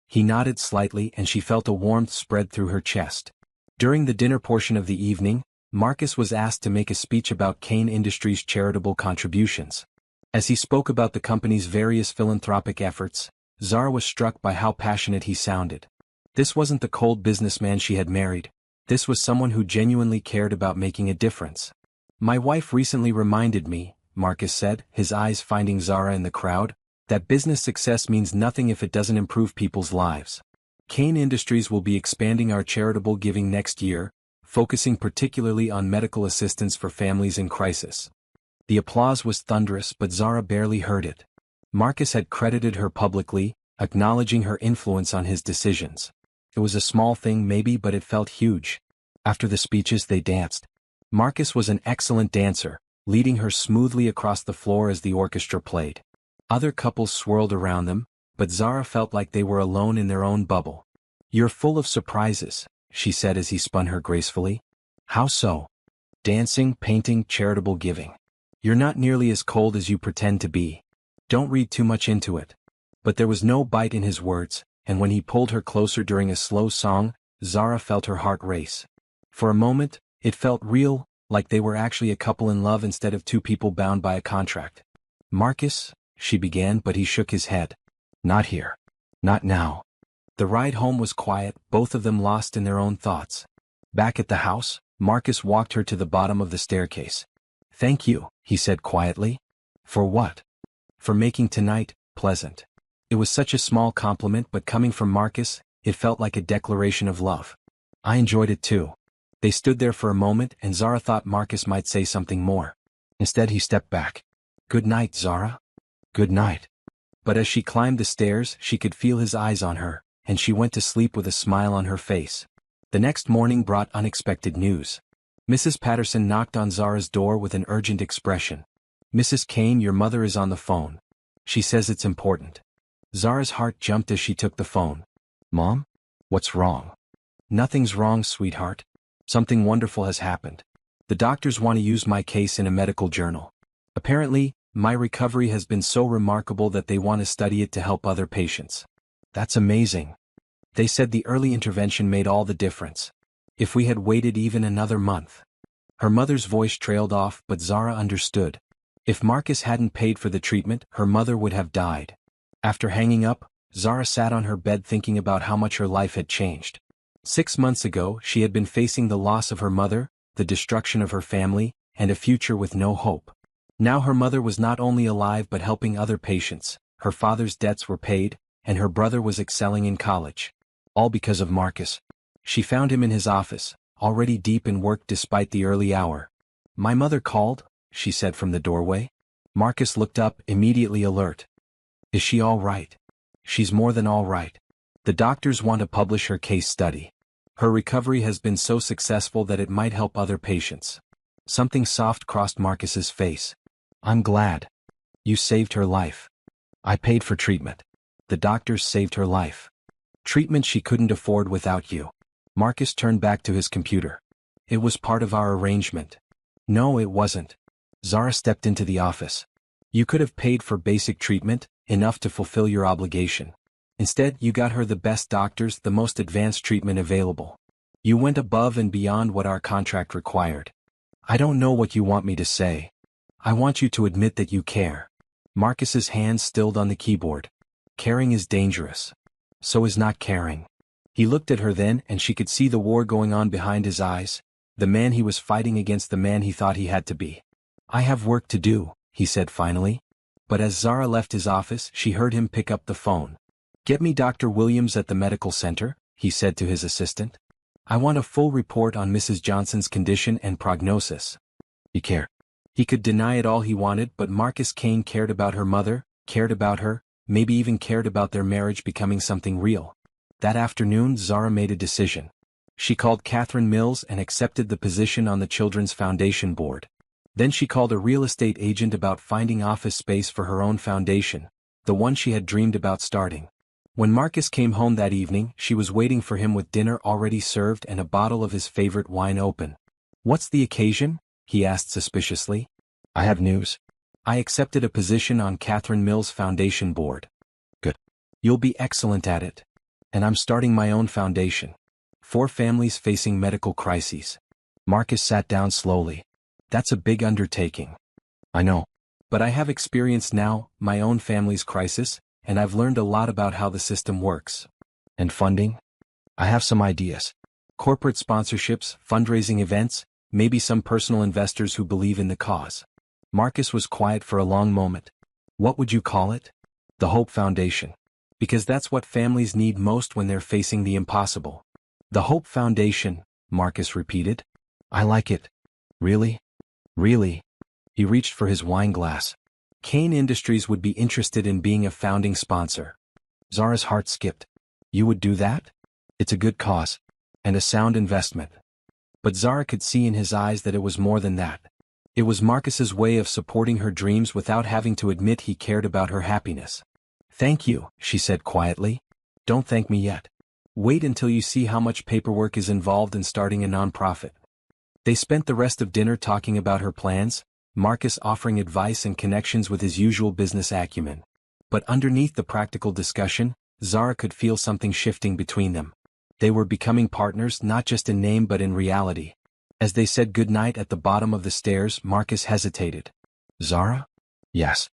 He nodded slightly and she felt a warmth spread through her chest. During the dinner portion of the evening, Marcus was asked to make a speech about Kane Industries' charitable contributions. As he spoke about the company's various philanthropic efforts, Zara was struck by how passionate he sounded. This wasn't the cold businessman she had married. This was someone who genuinely cared about making a difference. My wife recently reminded me, Marcus said, his eyes finding Zara in the crowd, that business success means nothing if it doesn't improve people's lives. Kane Industries will be expanding our charitable giving next year, focusing particularly on medical assistance for families in crisis. The applause was thunderous, but Zara barely heard it. Marcus had credited her publicly, acknowledging her influence on his decisions. It was a small thing maybe, but it felt huge. After the speeches they danced. Marcus was an excellent dancer, leading her smoothly across the floor as the orchestra played. Other couples swirled around them, but Zara felt like they were alone in their own bubble. You're full of surprises, she said as he spun her gracefully. How so? Dancing, painting, charitable giving. You're not nearly as cold as you pretend to be. Don't read too much into it. But there was no bite in his words, and when he pulled her closer during a slow song, Zara felt her heart race. For a moment, it felt real, like they were actually a couple in love instead of two people bound by a contract. Marcus, she began, but he shook his head. Not here. Not now. The ride home was quiet, both of them lost in their own thoughts. Back at the house, Marcus walked her to the bottom of the staircase. Thank you, he said quietly. For what? For making tonight pleasant. It was such a small compliment, but coming from Marcus, it felt like a declaration of love. I enjoyed it too. They stood there for a moment and Zara thought Marcus might say something more. Instead he stepped back. Good night, Zara. Good night. But as she climbed the stairs, she could feel his eyes on her, and she went to sleep with a smile on her face. The next morning brought unexpected news. Mrs. Patterson knocked on Zara's door with an urgent expression. Mrs. Kane, your mother is on the phone. She says it's important. Zara's heart jumped as she took the phone. Mom? What's wrong? Nothing's wrong, sweetheart. Something wonderful has happened. The doctors want to use my case in a medical journal. Apparently, my recovery has been so remarkable that they want to study it to help other patients. That's amazing. They said the early intervention made all the difference. If we had waited even another month. Her mother's voice trailed off, but Zara understood. If Marcus hadn't paid for the treatment, her mother would have died. After hanging up, Zara sat on her bed thinking about how much her life had changed. 6 months ago, she had been facing the loss of her mother, the destruction of her family, and a future with no hope. Now her mother was not only alive but helping other patients, her father's debts were paid, and her brother was excelling in college. All because of Marcus. She found him in his office, already deep in work despite the early hour. My mother called, she said from the doorway. Marcus looked up, immediately alert. Is she all right? She's more than all right. The doctors want to publish her case study. Her recovery has been so successful that it might help other patients. Something soft crossed Marcus's face. I'm glad. You saved her life. I paid for treatment. The doctors saved her life. Treatment she couldn't afford without you. Marcus turned back to his computer. It was part of our arrangement. No, it wasn't. Zara stepped into the office. You could have paid for basic treatment, enough to fulfill your obligation. Instead, you got her the best doctors, the most advanced treatment available. You went above and beyond what our contract required. I don't know what you want me to say. I want you to admit that you care. Marcus's hands stilled on the keyboard. Caring is dangerous. So is not caring. He looked at her then, and she could see the war going on behind his eyes, the man he was fighting against the man he thought he had to be. I have work to do, he said finally. But as Zara left his office, she heard him pick up the phone. Get me Dr. Williams at the medical center, he said to his assistant. I want a full report on Mrs. Johnson's condition and prognosis. He cared. He could deny it all he wanted, but Marcus Kane cared about her mother, cared about her, maybe even cared about their marriage becoming something real. That afternoon, Zara made a decision. She called Catherine Mills and accepted the position on the Children's Foundation board. Then she called a real estate agent about finding office space for her own foundation, the one she had dreamed about starting. When Marcus came home that evening, she was waiting for him with dinner already served and a bottle of his favorite wine open. What's the occasion? He asked suspiciously. I have news. I accepted a position on Catherine Mills' foundation board. Good. You'll be excellent at it. And I'm starting my own foundation. 4 families facing medical crises. Marcus sat down slowly. That's a big undertaking. I know. But I have experience now, my own family's crisis, and I've learned a lot about how the system works. And funding? I have some ideas. Corporate sponsorships, fundraising events, maybe some personal investors who believe in the cause. Marcus was quiet for a long moment. What would you call it? The Hope Foundation. Because that's what families need most when they're facing the impossible. The Hope Foundation, Marcus repeated. I like it. Really? Really? He reached for his wine glass. Kane Industries would be interested in being a founding sponsor. Zara's heart skipped. You would do that? It's a good cause. And a sound investment. But Zara could see in his eyes that it was more than that. It was Marcus's way of supporting her dreams without having to admit he cared about her happiness. Thank you, she said quietly. Don't thank me yet. Wait until you see how much paperwork is involved in starting a nonprofit. They spent the rest of dinner talking about her plans, Marcus offering advice and connections with his usual business acumen. But underneath the practical discussion, Zara could feel something shifting between them. They were becoming partners not just in name but in reality. As they said goodnight at the bottom of the stairs, Marcus hesitated. Zara? Yes.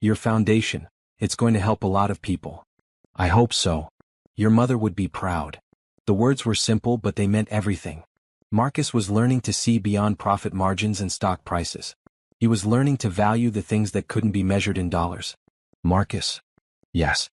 Your foundation, it's going to help a lot of people. I hope so. Your mother would be proud. The words were simple but they meant everything. Marcus was learning to see beyond profit margins and stock prices. He was learning to value the things that couldn't be measured in dollars. Marcus. Yes.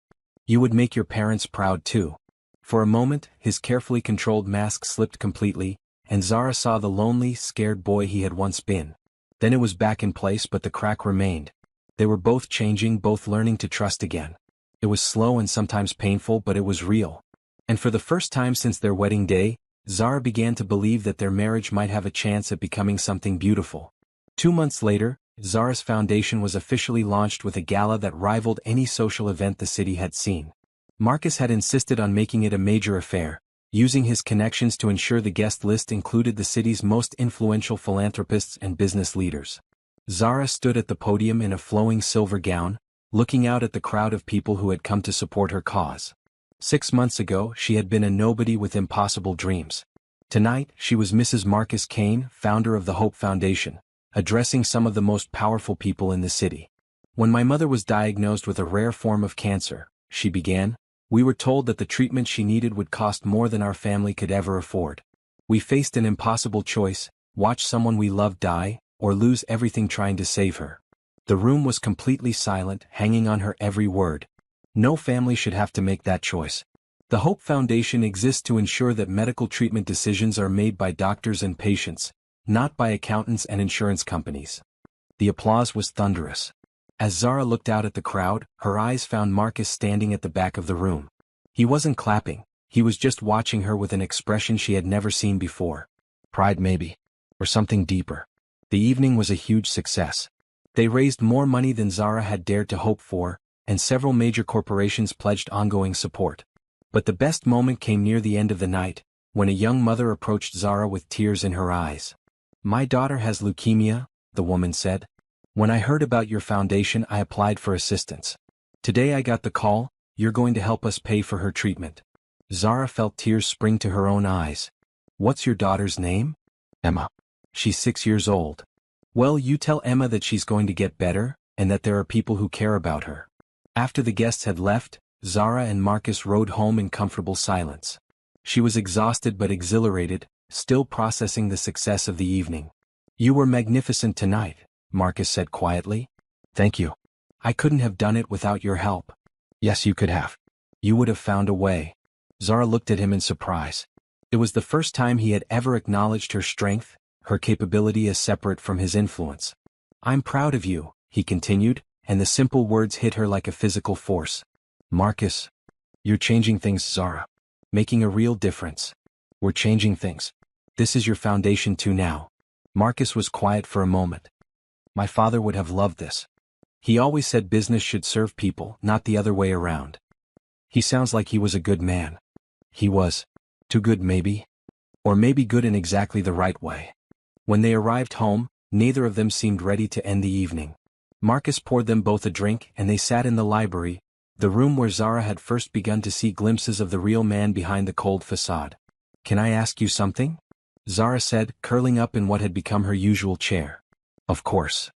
You would make your parents proud too. For a moment, his carefully controlled mask slipped completely, and Zara saw the lonely, scared boy he had once been. Then it was back in place, but the crack remained. They were both changing, both learning to trust again. It was slow and sometimes painful, but it was real. And for the first time since their wedding day, Zara began to believe that their marriage might have a chance at becoming something beautiful. 2 months later, Zara's foundation was officially launched with a gala that rivaled any social event the city had seen. Marcus had insisted on making it a major affair, using his connections to ensure the guest list included the city's most influential philanthropists and business leaders. Zara stood at the podium in a flowing silver gown, looking out at the crowd of people who had come to support her cause. 6 months ago, she had been a nobody with impossible dreams. Tonight, she was Mrs. Marcus Kane, founder of the Hope Foundation, addressing some of the most powerful people in the city. When my mother was diagnosed with a rare form of cancer, she began, we were told that the treatment she needed would cost more than our family could ever afford. We faced an impossible choice: watch someone we loved die, or lose everything trying to save her. The room was completely silent, hanging on her every word. No family should have to make that choice. The Hope Foundation exists to ensure that medical treatment decisions are made by doctors and patients, not by accountants and insurance companies. The applause was thunderous. As Zara looked out at the crowd, her eyes found Marcus standing at the back of the room. He wasn't clapping, he was just watching her with an expression she had never seen before. Pride maybe. Or something deeper. The evening was a huge success. They raised more money than Zara had dared to hope for, and several major corporations pledged ongoing support. But the best moment came near the end of the night, when a young mother approached Zara with tears in her eyes. My daughter has leukemia, the woman said. When I heard about your foundation, I applied for assistance. Today I got the call, you're going to help us pay for her treatment. Zara felt tears spring to her own eyes. What's your daughter's name? Emma. She's 6 years old. Well, you tell Emma that she's going to get better, and that there are people who care about her. After the guests had left, Zara and Marcus rode home in comfortable silence. She was exhausted but exhilarated, still processing the success of the evening. You were magnificent tonight, Marcus said quietly. Thank you. I couldn't have done it without your help. Yes, you could have. You would have found a way. Zara looked at him in surprise. It was the first time he had ever acknowledged her strength, her capability as separate from his influence. I'm proud of you, he continued, and the simple words hit her like a physical force. Marcus. You're changing things, Zara. Making a real difference. We're changing things. This is your foundation too now. Marcus was quiet for a moment. My father would have loved this. He always said business should serve people, not the other way around. He sounds like he was a good man. He was. Too good maybe? Or maybe good in exactly the right way. When they arrived home, neither of them seemed ready to end the evening. Marcus poured them both a drink and they sat in the library, the room where Zara had first begun to see glimpses of the real man behind the cold facade. Can I ask you something? Zara said, curling up in what had become her usual chair. Of course.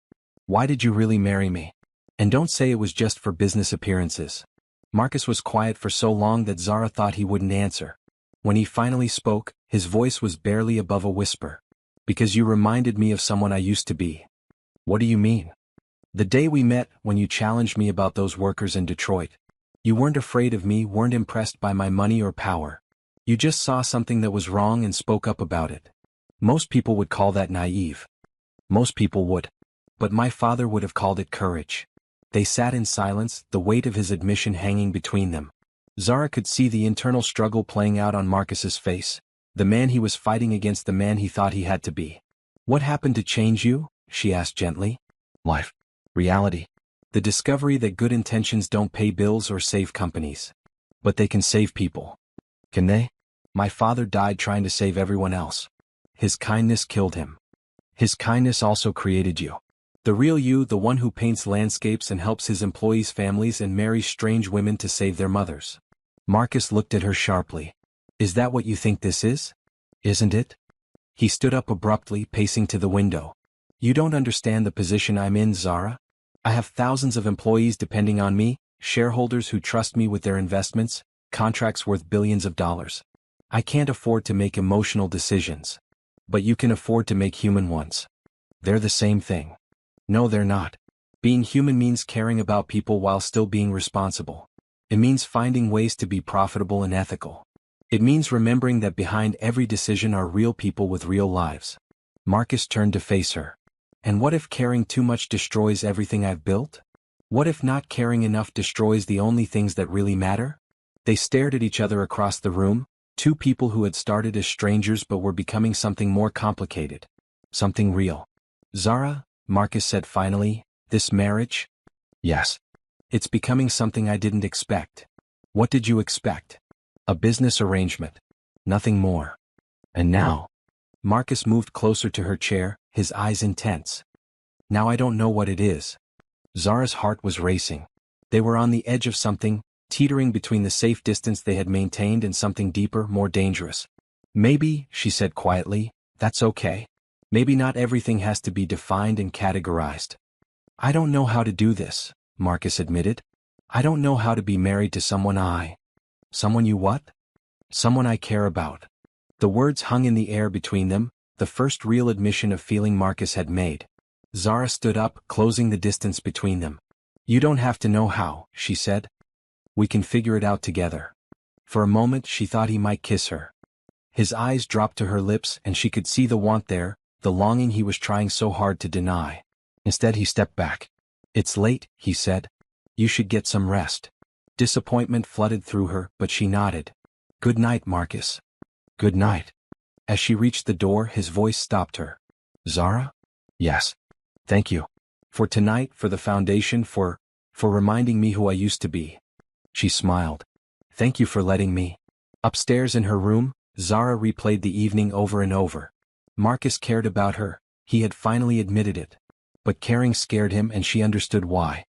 Why did you really marry me? And don't say it was just for business appearances. Marcus was quiet for so long that Zara thought he wouldn't answer. When he finally spoke, his voice was barely above a whisper. Because you reminded me of someone I used to be. What do you mean? The day we met, when you challenged me about those workers in Detroit. You weren't afraid of me, weren't impressed by my money or power. You just saw something that was wrong and spoke up about it. Most people would call that naive. Most people would. But my father would have called it courage. They sat in silence, the weight of his admission hanging between them. Zara could see the internal struggle playing out on Marcus's face. The man he was fighting against the man he thought he had to be. What happened to change you? She asked gently. Life. Reality. The discovery that good intentions don't pay bills or save companies. But they can save people. Can they? My father died trying to save everyone else. His kindness killed him. His kindness also created you. The real you, the one who paints landscapes and helps his employees' families and marries strange women to save their mothers. Marcus looked at her sharply. Is that what you think this is? Isn't it? He stood up abruptly, pacing to the window. You don't understand the position I'm in, Zara. I have thousands of employees depending on me, shareholders who trust me with their investments, contracts worth billions of dollars. I can't afford to make emotional decisions. But you can afford to make human ones. They're the same thing. No, they're not. Being human means caring about people while still being responsible. It means finding ways to be profitable and ethical. It means remembering that behind every decision are real people with real lives. Marcus turned to face her. And what if caring too much destroys everything I've built? What if not caring enough destroys the only things that really matter? They stared at each other across the room, two people who had started as strangers but were becoming something more complicated. Something real. Zara, Marcus said finally, this marriage? Yes. It's becoming something I didn't expect. What did you expect? A business arrangement. Nothing more. And now? Marcus moved closer to her chair, his eyes intense. Now I don't know what it is. Zara's heart was racing. They were on the edge of something, teetering between the safe distance they had maintained and something deeper, more dangerous. Maybe, she said quietly, that's okay. Maybe not everything has to be defined and categorized. I don't know how to do this, Marcus admitted. I don't know how to be married to someone you what? Someone I care about. The words hung in the air between them, the first real admission of feeling Marcus had made. Zara stood up, closing the distance between them. You don't have to know how, she said. We can figure it out together. For a moment she thought he might kiss her. His eyes dropped to her lips and she could see the want there, the longing he was trying so hard to deny. Instead he stepped back. It's late, he said. You should get some rest. Disappointment flooded through her, but she nodded. Good night, Marcus. Good night. As she reached the door, his voice stopped her. Zara? Yes. Thank you. For tonight, for the foundation, for reminding me who I used to be. She smiled. Thank you for letting me. Upstairs in her room, Zara replayed the evening over and over. Marcus cared about her, he had finally admitted it. But caring scared him and she understood why.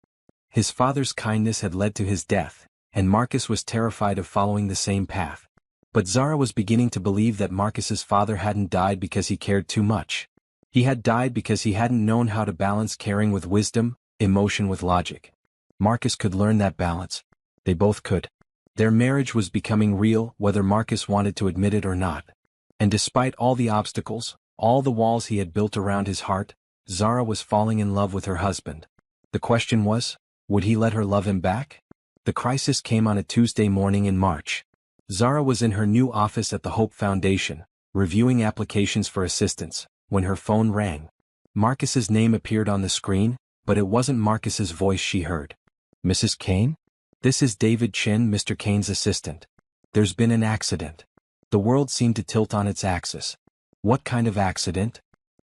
His father's kindness had led to his death, and Marcus was terrified of following the same path. But Zara was beginning to believe that Marcus's father hadn't died because he cared too much. He had died because he hadn't known how to balance caring with wisdom, emotion with logic. Marcus could learn that balance. They both could. Their marriage was becoming real, whether Marcus wanted to admit it or not. And despite all the obstacles, all the walls he had built around his heart, Zara was falling in love with her husband. The question was, would he let her love him back? The crisis came on a Tuesday morning in March. Zara was in her new office at the Hope Foundation, reviewing applications for assistance, when her phone rang. Marcus's name appeared on the screen, but it wasn't Marcus's voice she heard. Mrs. Kane? This is David Chin, Mr. Kane's assistant. There's been an accident. The world seemed to tilt on its axis. What kind of accident?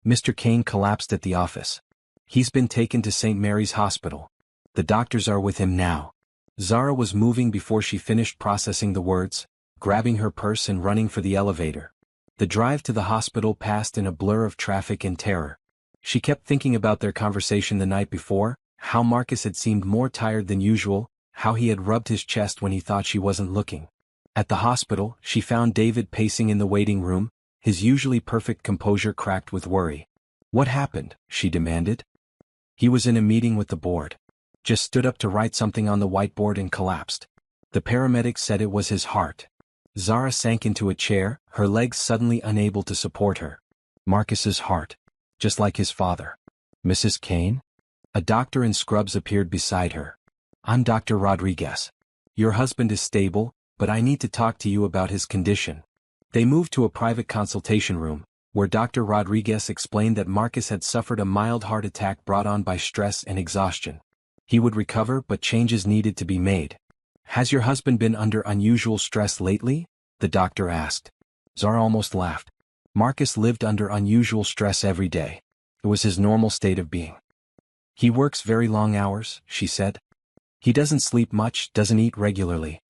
Mr. Kane collapsed at the office. He's been taken to St. Mary's Hospital. The doctors are with him now. Zara was moving before she finished processing the words, grabbing her purse and running for the elevator. The drive to the hospital passed in a blur of traffic and terror. She kept thinking about their conversation the night before, how Marcus had seemed more tired than usual, how he had rubbed his chest when he thought she wasn't looking. At the hospital, she found David pacing in the waiting room, his usually perfect composure cracked with worry. What happened? She demanded. He was in a meeting with the board. Just stood up to write something on the whiteboard and collapsed. The paramedic said it was his heart. Zara sank into a chair, her legs suddenly unable to support her. Marcus's heart. Just like his father. Mrs. Kane? A doctor in scrubs appeared beside her. I'm Dr. Rodriguez. Your husband is stable, but I need to talk to you about his condition. They moved to a private consultation room, where Dr. Rodriguez explained that Marcus had suffered a mild heart attack brought on by stress and exhaustion. He would recover, but changes needed to be made. Has your husband been under unusual stress lately? The doctor asked. Zara almost laughed. Marcus lived under unusual stress every day. It was his normal state of being. He works very long hours, she said. He doesn't sleep much, doesn't eat regularly.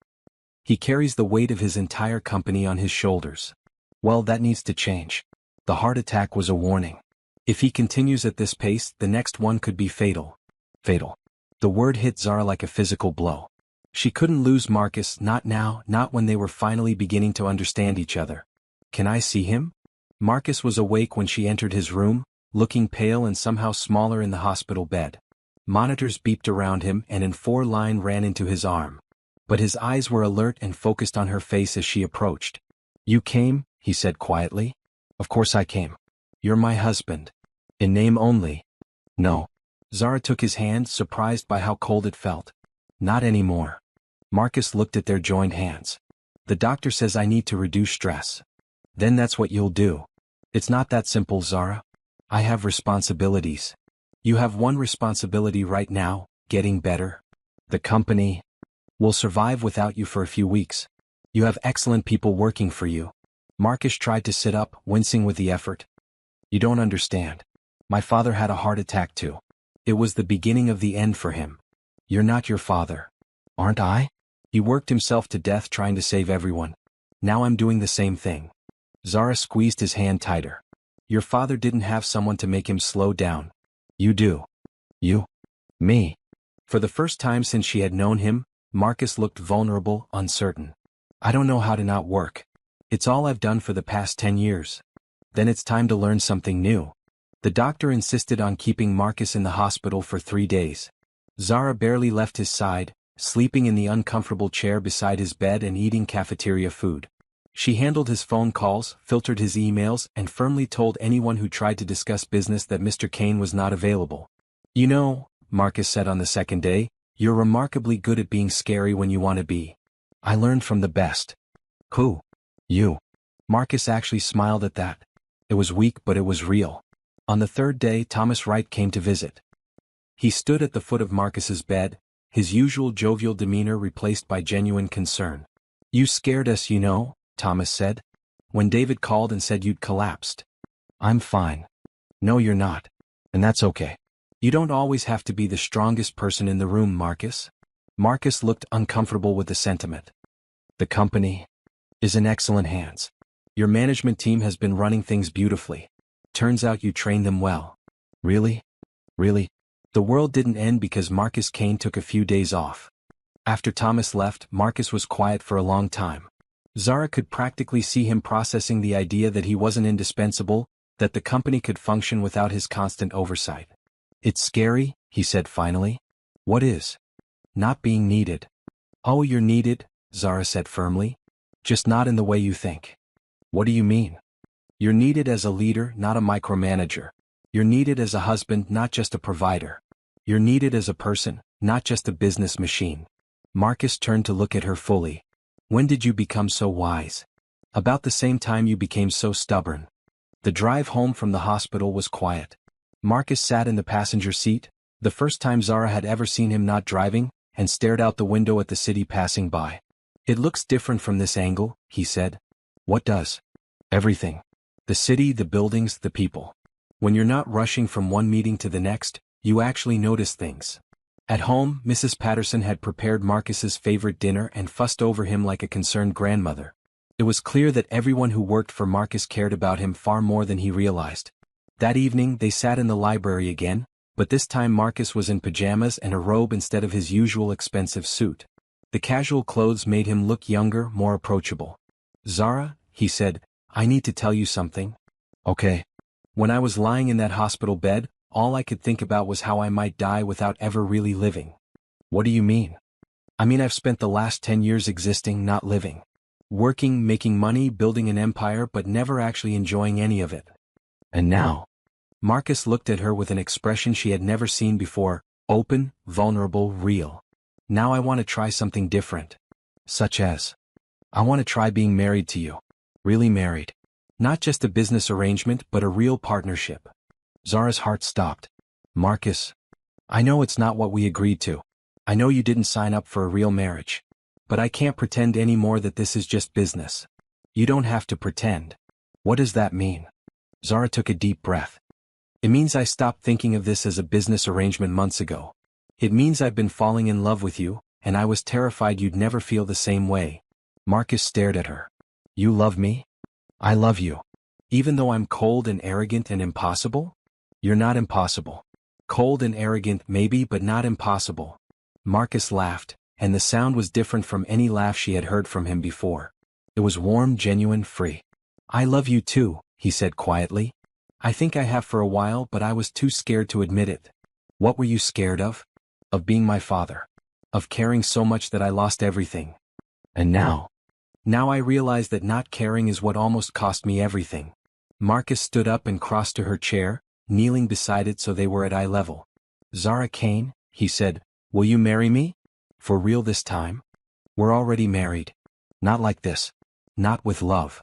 He carries the weight of his entire company on his shoulders. Well, that needs to change. The heart attack was a warning. If he continues at this pace, the next one could be fatal. Fatal. The word hit Zara like a physical blow. She couldn't lose Marcus, not now, not when they were finally beginning to understand each other. Can I see him? Marcus was awake when she entered his room, looking pale and somehow smaller in the hospital bed. Monitors beeped around him and N4 line ran into his arm. But his eyes were alert and focused on her face as she approached. You came, he said quietly. Of course I came. You're my husband. In name only. No. Zara took his hand, surprised by how cold it felt. Not anymore. Marcus looked at their joined hands. The doctor says I need to reduce stress. Then that's what you'll do. It's not that simple, Zara. I have responsibilities. You have one responsibility right now, getting better. The company will survive without you for a few weeks. You have excellent people working for you. Marcus tried to sit up, wincing with the effort. You don't understand. My father had a heart attack too. It was the beginning of the end for him. You're not your father. Aren't I? He worked himself to death trying to save everyone. Now I'm doing the same thing. Zara squeezed his hand tighter. Your father didn't have someone to make him slow down. You do. You? Me? For the first time since she had known him, Marcus looked vulnerable, uncertain. I don't know how to not work. It's all I've done for the past 10 years. Then it's time to learn something new. The doctor insisted on keeping Marcus in the hospital for 3 days. Zara barely left his side, sleeping in the uncomfortable chair beside his bed and eating cafeteria food. She handled his phone calls, filtered his emails, and firmly told anyone who tried to discuss business that Mr. Kane was not available. You know, Marcus said on the second day, you're remarkably good at being scary when you want to be. I learned from the best. Who? You. Marcus actually smiled at that. It was weak, but it was real. On the third day, Thomas Wright came to visit. He stood at the foot of Marcus's bed, his usual jovial demeanor replaced by genuine concern. You scared us, you know, Thomas said. When David called and said you'd collapsed. I'm fine. No, you're not. And that's okay. You don't always have to be the strongest person in the room, Marcus. Marcus looked uncomfortable with the sentiment. The company is in excellent hands. Your management team has been running things beautifully. Turns out you trained them well. Really? Really? The world didn't end because Marcus Kane took a few days off. After Thomas left, Marcus was quiet for a long time. Zara could practically see him processing the idea that he wasn't indispensable, that the company could function without his constant oversight. It's scary, he said finally. What is? Not being needed. Oh, you're needed, Zara said firmly. Just not in the way you think. What do you mean? You're needed as a leader, not a micromanager. You're needed as a husband, not just a provider. You're needed as a person, not just a business machine. Marcus turned to look at her fully. When did you become so wise? About the same time you became so stubborn. The drive home from the hospital was quiet. Marcus sat in the passenger seat, the first time Zara had ever seen him not driving, and stared out the window at the city passing by. It looks different from this angle, he said. What does? Everything. The city, the buildings, the people. When you're not rushing from one meeting to the next, you actually notice things. At home, Mrs. Patterson had prepared Marcus's favorite dinner and fussed over him like a concerned grandmother. It was clear that everyone who worked for Marcus cared about him far more than he realized. That evening, they sat in the library again, but this time Marcus was in pajamas and a robe instead of his usual expensive suit. The casual clothes made him look younger, more approachable. Zara, he said, I need to tell you something. Okay. When I was lying in that hospital bed, all I could think about was how I might die without ever really living. What do you mean? I mean I've spent the last 10 years existing, not living. Working, making money, building an empire, but never actually enjoying any of it. And now? Marcus looked at her with an expression she had never seen before, open, vulnerable, real. Now I want to try something different. Such as? I want to try being married to you. Really married. Not just a business arrangement, but a real partnership. Zara's heart stopped. Marcus, I know it's not what we agreed to. I know you didn't sign up for a real marriage. But I can't pretend anymore that this is just business. You don't have to pretend. What does that mean? Zara took a deep breath. It means I stopped thinking of this as a business arrangement months ago. It means I've been falling in love with you, and I was terrified you'd never feel the same way. Marcus stared at her. You love me? I love you. Even though I'm cold and arrogant and impossible? You're not impossible. Cold and arrogant maybe, but not impossible. Marcus laughed, and the sound was different from any laugh she had heard from him before. It was warm, genuine, free. I love you too, he said quietly. I think I have for a while, but I was too scared to admit it. What were you scared of? Of being my father. Of caring so much that I lost everything. And now? Now I realize that not caring is what almost cost me everything. Marcus stood up and crossed to her chair, kneeling beside it so they were at eye level. Zara Kane, he said, will you marry me? For real this time? We're already married. Not like this. Not with love.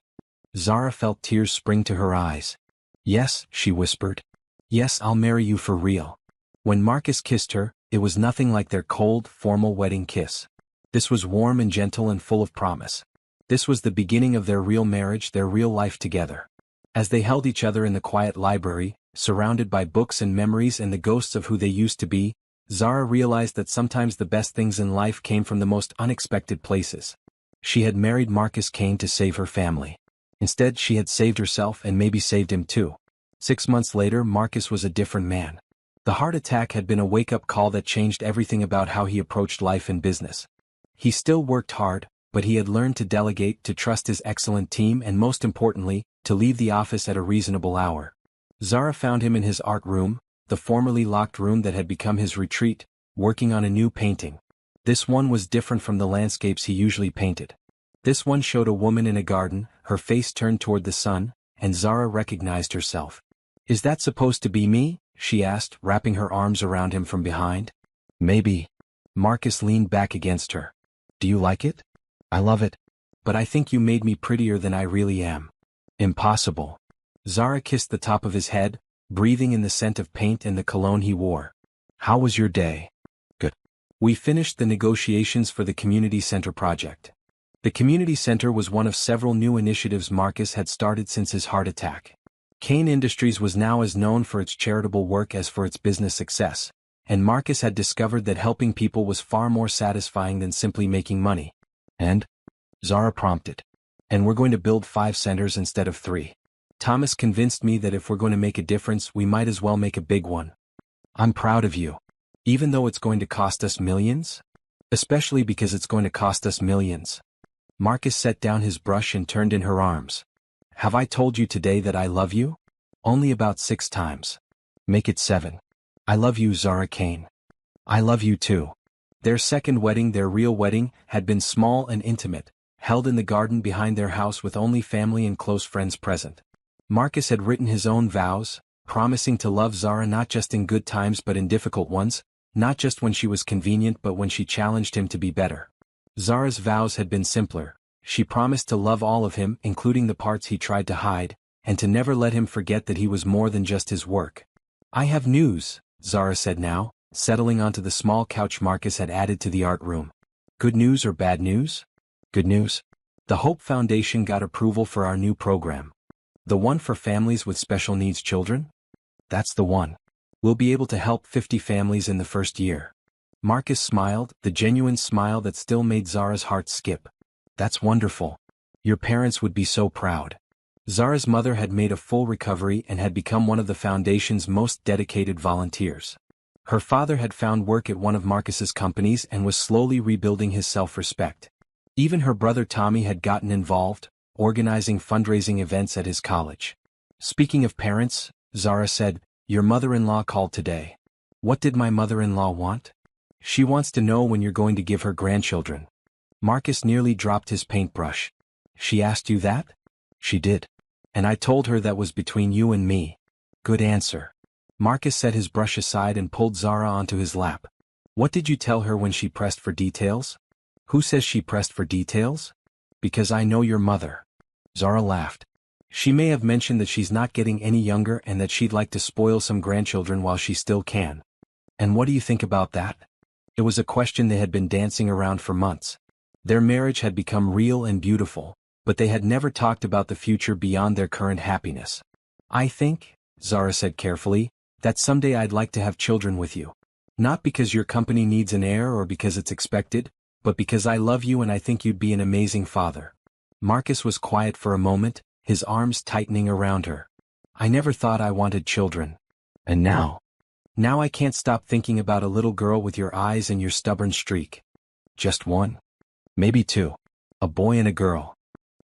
Zara felt tears spring to her eyes. Yes, she whispered. Yes, I'll marry you for real. When Marcus kissed her, it was nothing like their cold, formal wedding kiss. This was warm and gentle and full of promise. This was the beginning of their real marriage, their real life together. As they held each other in the quiet library, surrounded by books and memories and the ghosts of who they used to be, Zara realized that sometimes the best things in life came from the most unexpected places. She had married Marcus Kane to save her family. Instead, she had saved herself and maybe saved him too. 6 months later, Marcus was a different man. The heart attack had been a wake-up call that changed everything about how he approached life and business. He still worked hard, but he had learned to delegate, to trust his excellent team, and most importantly, to leave the office at a reasonable hour. Zara found him in his art room, the formerly locked room that had become his retreat, working on a new painting. This one was different from the landscapes he usually painted. This one showed a woman in a garden, her face turned toward the sun, and Zara recognized herself. Is that supposed to be me? She asked, wrapping her arms around him from behind. Maybe. Marcus leaned back against her. Do you like it? I love it. But I think you made me prettier than I really am. Impossible. Zara kissed the top of his head, breathing in the scent of paint and the cologne he wore. How was your day? Good. We finished the negotiations for the community center project. The community center was one of several new initiatives Marcus had started since his heart attack. Kane Industries was now as known for its charitable work as for its business success, and Marcus had discovered that helping people was far more satisfying than simply making money. And? Zara prompted. And we're going to build 5 centers instead of 3. Thomas convinced me that if we're going to make a difference, we might as well make a big one. I'm proud of you. Even though it's going to cost us millions? Especially because it's going to cost us millions. Marcus set down his brush and turned in her arms. Have I told you today that I love you? Only about 6 times. Make it 7. I love you, Zara Kane. I love you too. Their second wedding, their real wedding, had been small and intimate, held in the garden behind their house with only family and close friends present. Marcus had written his own vows, promising to love Zara not just in good times but in difficult ones, not just when she was convenient but when she challenged him to be better. Zara's vows had been simpler. She promised to love all of him, including the parts he tried to hide, and to never let him forget that he was more than just his work. I have news, Zara said now, settling onto the small couch Marcus had added to the art room. Good news or bad news? Good news. The Hope Foundation got approval for our new program. The one for families with special needs children? That's the one. We'll be able to help 50 families in the first year. Marcus smiled, the genuine smile that still made Zara's heart skip. That's wonderful. Your parents would be so proud. Zara's mother had made a full recovery and had become one of the foundation's most dedicated volunteers. Her father had found work at one of Marcus's companies and was slowly rebuilding his self-respect. Even her brother Tommy had gotten involved, organizing fundraising events at his college. Speaking of parents, Zara said, your mother-in-law called today. What did my mother-in-law want? She wants to know when you're going to give her grandchildren. Marcus nearly dropped his paintbrush. She asked you that? She did. And I told her that was between you and me. Good answer. Marcus set his brush aside and pulled Zara onto his lap. What did you tell her when she pressed for details? Who says she pressed for details? Because I know your mother. Zara laughed. She may have mentioned that she's not getting any younger and that she'd like to spoil some grandchildren while she still can. And what do you think about that? It was a question they had been dancing around for months. Their marriage had become real and beautiful, but they had never talked about the future beyond their current happiness. I think, Zara said carefully, that someday I'd like to have children with you. Not because your company needs an heir or because it's expected, but because I love you and I think you'd be an amazing father. Marcus was quiet for a moment, his arms tightening around her. I never thought I wanted children. And now? Now I can't stop thinking about a little girl with your eyes and your stubborn streak. Just one? Maybe 2. A boy and a girl.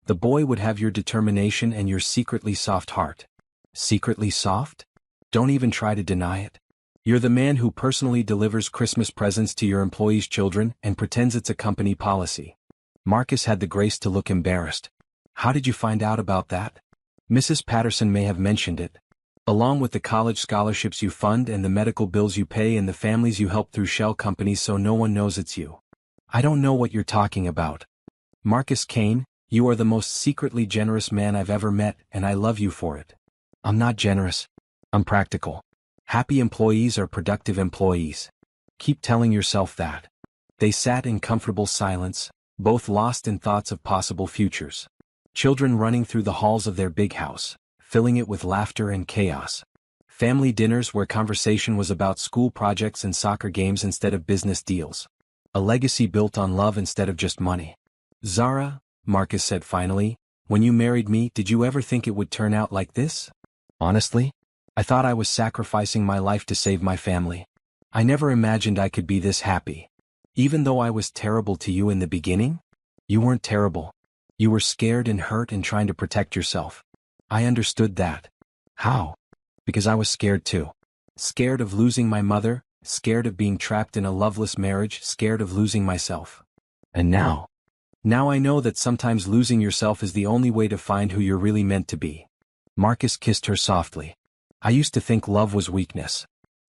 The boy would have your determination and your secretly soft heart. Secretly soft? Don't even try to deny it. You're the man who personally delivers Christmas presents to your employees' children and pretends it's a company policy. Marcus had the grace to look embarrassed. How did you find out about that? Mrs. Patterson may have mentioned it. along with the college scholarships you fund and the medical bills you pay and the families you help through shell companies so no one knows it's you. I don't know what you're talking about. Marcus Kane, you are the most secretly generous man I've ever met, and I love you for it. I'm not generous. I'm practical. Happy employees are productive employees. Keep telling yourself that. They sat in comfortable silence, both lost in thoughts of possible futures. Children running through the halls of their big house, filling it with laughter and chaos. Family dinners where conversation was about school projects and soccer games instead of business deals. A legacy built on love instead of just money. Zara, Marcus said finally, when you married me, did you ever think it would turn out like this? Honestly, I thought I was sacrificing my life to save my family. I never imagined I could be this happy. Even though I was terrible to you in the beginning? You weren't terrible. You were scared and hurt and trying to protect yourself. I understood that. How? Because I was scared too. Scared of losing my mother, scared of being trapped in a loveless marriage, scared of losing myself. And now I know that sometimes losing yourself is the only way to find who you're really meant to be. Marcus kissed her softly. I used to think love was weakness.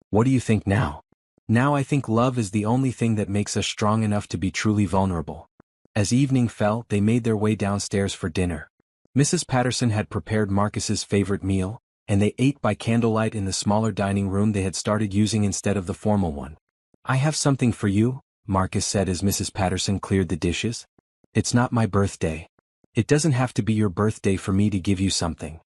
What do you think now? Now I think love is the only thing that makes us strong enough to be truly vulnerable. As evening fell, they made their way downstairs for dinner. Mrs. Patterson had prepared Marcus's favorite meal, and they ate by candlelight in the smaller dining room they had started using instead of the formal one. I have something for you, Marcus said as Mrs. Patterson cleared the dishes. It's not my birthday. It doesn't have to be your birthday for me to give you something.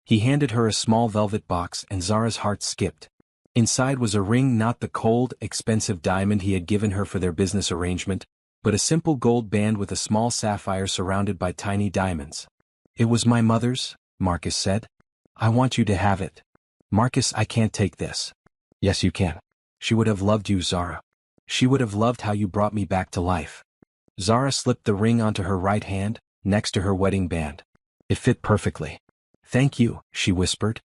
He handed her a small velvet box and Zara's heart skipped. Inside was a ring, not the cold, expensive diamond he had given her for their business arrangement, but a simple gold band with a small sapphire surrounded by tiny diamonds. It was my mother's, Marcus said. I want you to have it. Marcus, I can't take this. Yes, you can. She would have loved you, Zara. She would have loved how you brought me back to life. Zara slipped the ring onto her right hand, next to her wedding band. It fit perfectly. Thank you, she whispered.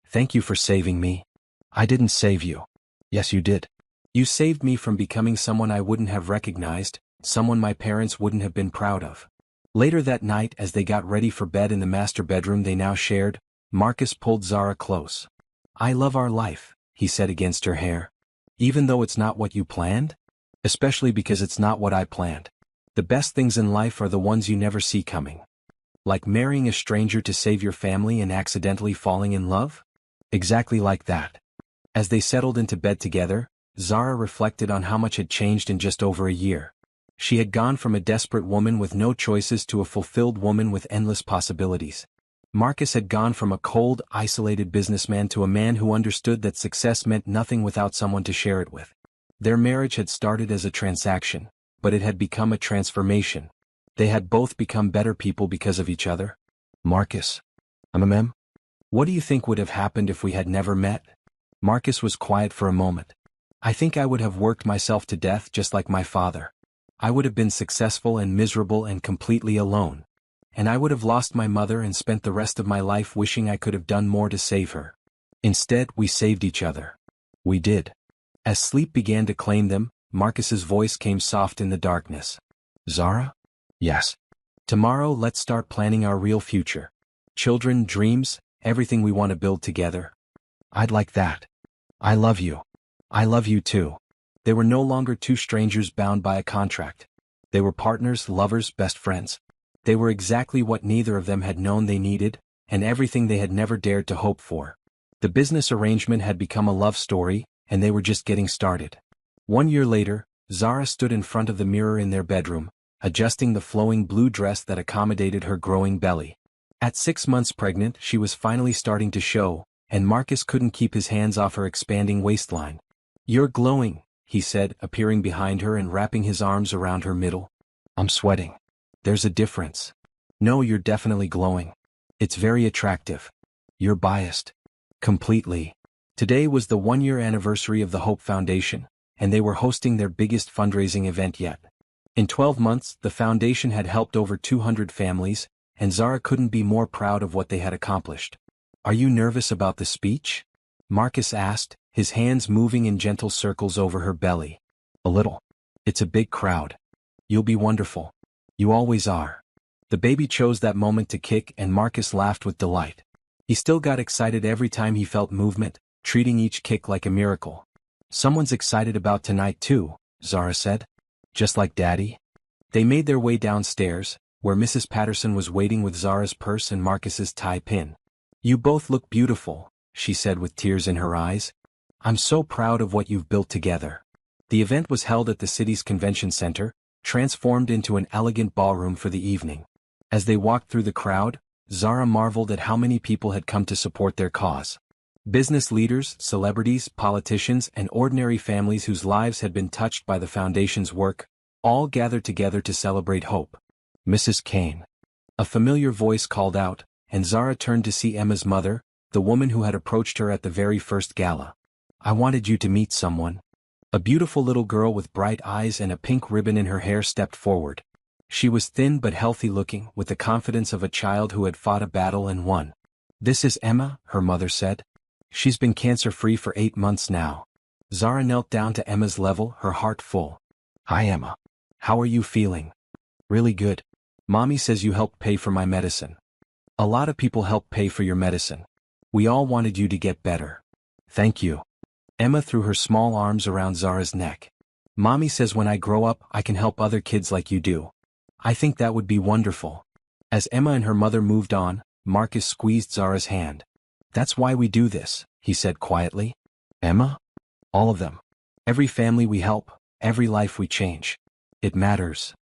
Thank you for saving me. I didn't save you. Yes, you did. You saved me from becoming someone I wouldn't have recognized, someone my parents wouldn't have been proud of. Later that night, as they got ready for bed in the master bedroom they now shared, Marcus pulled Zara close. I love our life, he said against her hair. Even though it's not what you planned? Especially because it's not what I planned. The best things in life are the ones you never see coming. Like marrying a stranger to save your family and accidentally falling in love? Exactly like that. As they settled into bed together, Zara reflected on how much had changed in just over a year. She had gone from a desperate woman with no choices to a fulfilled woman with endless possibilities. Marcus had gone from a cold, isolated businessman to a man who understood that success meant nothing without someone to share it with. Their marriage had started as a transaction, but it had become a transformation. They had both become better people because of each other. Marcus. What do you think would have happened if we had never met? Marcus was quiet for a moment. I think I would have worked myself to death just like my father. I would have been successful and miserable and completely alone. And I would have lost my mother and spent the rest of my life wishing I could have done more to save her. Instead, we saved each other. We did. As sleep began to claim them, Marcus's voice came soft in the darkness. Zara? Yes. Tomorrow let's start planning our real future. Children, dreams, everything we want to build together. I'd like that. I love you. I love you too. They were no longer two strangers bound by a contract. They were partners, lovers, best friends. They were exactly what neither of them had known they needed, and everything they had never dared to hope for. The business arrangement had become a love story, and they were just getting started. 1 year later, Zara stood in front of the mirror in their bedroom, adjusting the flowing blue dress that accommodated her growing belly. At 6 months pregnant, she was finally starting to show, and Marcus couldn't keep his hands off her expanding waistline. You're glowing, he said, appearing behind her and wrapping his arms around her middle. I'm sweating. There's a difference. No, you're definitely glowing. It's very attractive. You're biased. Completely. Today was the 1-year anniversary of the Hope Foundation, and they were hosting their biggest fundraising event yet. In 12 months, the foundation had helped over 200 families, and Zara couldn't be more proud of what they had accomplished. Are you nervous about the speech? Marcus asked, his hands moving in gentle circles over her belly. A little. It's a big crowd. You'll be wonderful. You always are. The baby chose that moment to kick and Marcus laughed with delight. He still got excited every time he felt movement, treating each kick like a miracle. "Someone's excited about tonight too," Zara said. "Just like Daddy?" They made their way downstairs, where Mrs. Patterson was waiting with Zara's purse and Marcus's tie pin. "You both look beautiful," she said with tears in her eyes. "I'm so proud of what you've built together." The event was held at the city's convention center, transformed into an elegant ballroom for the evening. As they walked through the crowd, Zara marveled at how many people had come to support their cause. Business leaders, celebrities, politicians, and ordinary families whose lives had been touched by the foundation's work, all gathered together to celebrate hope. "Mrs. Kane." A familiar voice called out, and Zara turned to see Emma's mother, the woman who had approached her at the very first gala. "I wanted you to meet someone." A beautiful little girl with bright eyes and a pink ribbon in her hair stepped forward. She was thin but healthy-looking, with the confidence of a child who had fought a battle and won. "This is Emma," her mother said. "She's been cancer-free for 8 months now." Zara knelt down to Emma's level, her heart full. "Hi Emma. How are you feeling?" "Really good. Mommy says you helped pay for my medicine." "A lot of people help pay for your medicine. We all wanted you to get better." "Thank you." Emma threw her small arms around Zara's neck. "Mommy says when I grow up I can help other kids like you do. I think that would be wonderful." As Emma and her mother moved on, Marcus squeezed Zara's hand. "That's why we do this," he said quietly. "Emma? All of them. Every family we help, every life we change. It matters."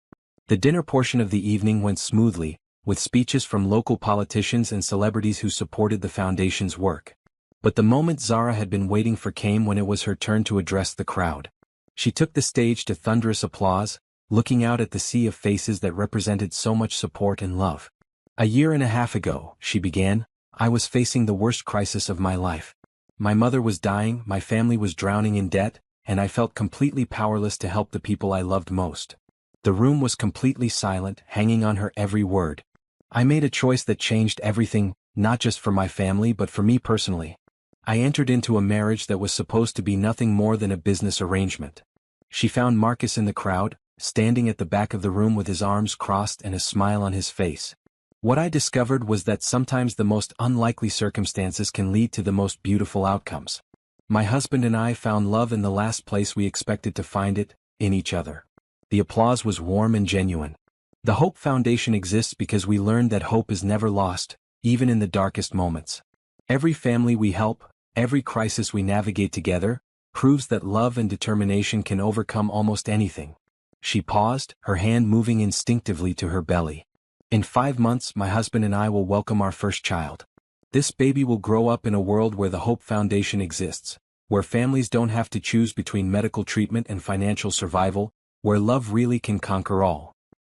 The dinner portion of the evening went smoothly, with speeches from local politicians and celebrities who supported the foundation's work. But the moment Zara had been waiting for came when it was her turn to address the crowd. She took the stage to thunderous applause, looking out at the sea of faces that represented so much support and love. "A year and a half ago," she began, "I was facing the worst crisis of my life. My mother was dying, my family was drowning in debt, and I felt completely powerless to help the people I loved most." The room was completely silent, hanging on her every word. "I made a choice that changed everything, not just for my family but for me personally. I entered into a marriage that was supposed to be nothing more than a business arrangement." She found Marcus in the crowd, standing at the back of the room with his arms crossed and a smile on his face. "What I discovered was that sometimes the most unlikely circumstances can lead to the most beautiful outcomes. My husband and I found love in the last place we expected to find it, in each other." The applause was warm and genuine. The Hope Foundation exists because we learned that hope is never lost, even in the darkest moments. Every family we help, every crisis we navigate together, proves that love and determination can overcome almost anything. She paused, her hand moving instinctively to her belly. "In 5 months my husband and I will welcome our first child. This baby will grow up in a world where the Hope Foundation exists, where families don't have to choose between medical treatment and financial survival, where love really can conquer all."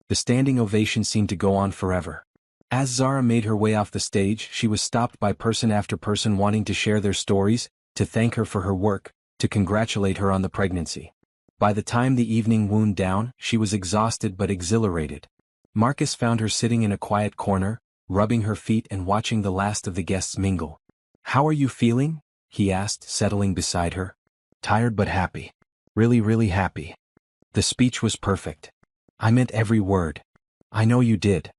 The standing ovation seemed to go on forever. As Zara made her way off the stage, she was stopped by person after person wanting to share their stories, to thank her for her work, to congratulate her on the pregnancy. By the time the evening wound down, she was exhausted but exhilarated. Marcus found her sitting in a quiet corner, rubbing her feet and watching the last of the guests mingle. "How are you feeling?" he asked, settling beside her. "Tired but happy. Really, really happy." The speech was perfect. "I meant every word." "I know you did."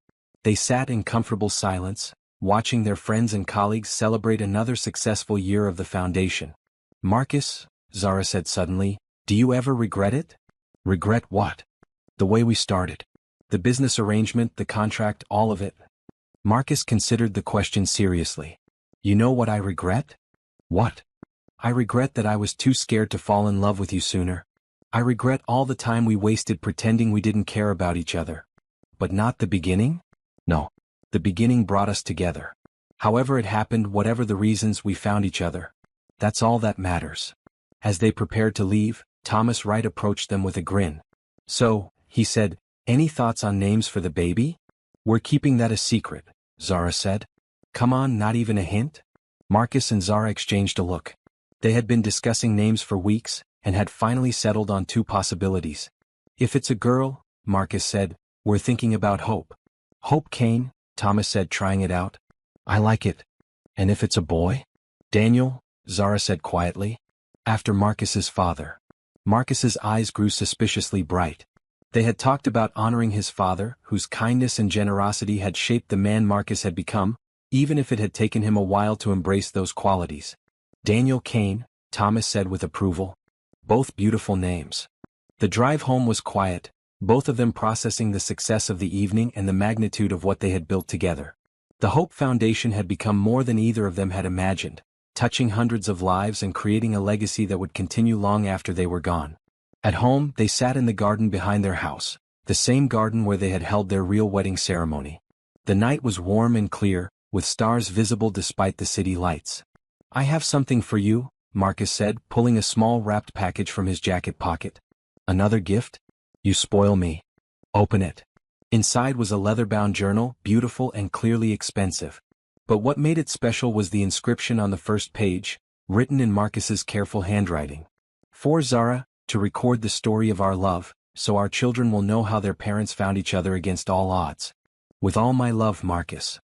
They sat in comfortable silence, watching their friends and colleagues celebrate another successful year of the foundation. "Marcus," Zara said suddenly, "do you ever regret it?" "Regret what?" "The way we started. The business arrangement, the contract, all of it." Marcus considered the question seriously. "You know what I regret?" "What?" "I regret that I was too scared to fall in love with you sooner. I regret all the time we wasted pretending we didn't care about each other." "But not the beginning?" "No. The beginning brought us together. However it happened, whatever the reasons, we found each other. That's all that matters." As they prepared to leave, Thomas Wright approached them with a grin. "So," he said, "any thoughts on names for the baby?" "We're keeping that a secret," Zara said. "Come on, not even a hint?" Marcus and Zara exchanged a look. They had been discussing names for weeks, and had finally settled on 2 possibilities. "If it's a girl," Marcus said, "we're thinking about Hope." "Hope Kane," Thomas said, trying it out. "I like it." "And if it's a boy?" "Daniel," Zara said quietly. "After Marcus's father." Marcus's eyes grew suspiciously bright. They had talked about honoring his father, whose kindness and generosity had shaped the man Marcus had become, even if it had taken him a while to embrace those qualities. Daniel Kane, Thomas said with approval. Both beautiful names. The drive home was quiet, both of them processing the success of the evening and the magnitude of what they had built together. The Hope Foundation had become more than either of them had imagined, touching hundreds of lives and creating a legacy that would continue long after they were gone. At home, they sat in the garden behind their house, the same garden where they had held their real wedding ceremony. The night was warm and clear, with stars visible despite the city lights. "I have something for you," Marcus said, pulling a small wrapped package from his jacket pocket. "Another gift? You spoil me. Open it." Inside was a leather-bound journal, beautiful and clearly expensive. But what made it special was the inscription on the first page, written in Marcus's careful handwriting. "For Zara, to record the story of our love, so our children will know how their parents found each other against all odds. With all my love, Marcus."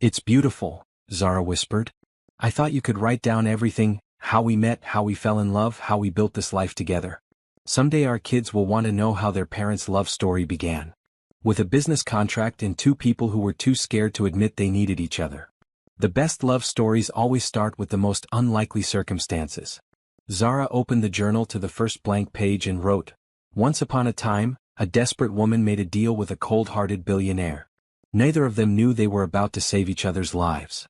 "It's beautiful," Zara whispered. "I thought you could write down everything, how we met, how we fell in love, how we built this life together. Someday our kids will want to know how their parents' love story began. With a business contract and two people who were too scared to admit they needed each other. The best love stories always start with the most unlikely circumstances." Zara opened the journal to the first blank page and wrote, "Once upon a time, a desperate woman made a deal with a cold-hearted billionaire. Neither of them knew they were about to save each other's lives.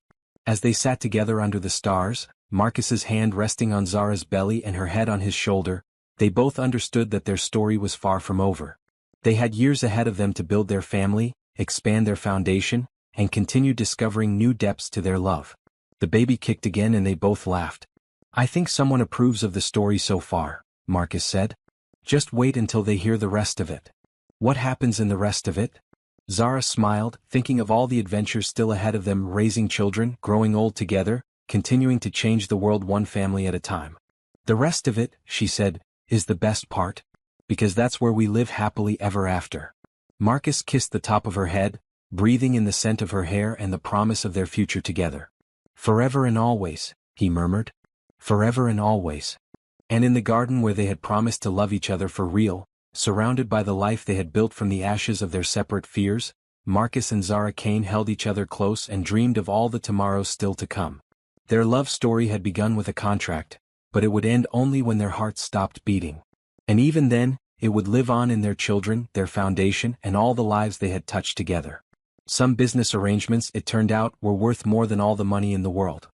As they sat together under the stars, Marcus's hand resting on Zara's belly and her head on his shoulder, they both understood that their story was far from over. They had years ahead of them to build their family, expand their foundation, and continue discovering new depths to their love." The baby kicked again and they both laughed. "I think someone approves of the story so far," Marcus said. "Just wait until they hear the rest of it." "What happens in the rest of it?" Zara smiled, thinking of all the adventures still ahead of them, raising children, growing old together, continuing to change the world one family at a time. "The rest of it," she said, "is the best part. Because that's where we live happily ever after." Marcus kissed the top of her head, breathing in the scent of her hair and the promise of their future together. "Forever and always," he murmured. "Forever and always." And in the garden where they had promised to love each other for real, surrounded by the life they had built from the ashes of their separate fears, Marcus and Zara Kane held each other close and dreamed of all the tomorrows still to come. Their love story had begun with a contract, but it would end only when their hearts stopped beating. And even then, it would live on in their children, their foundation, and all the lives they had touched together. Some business arrangements, it turned out, were worth more than all the money in the world.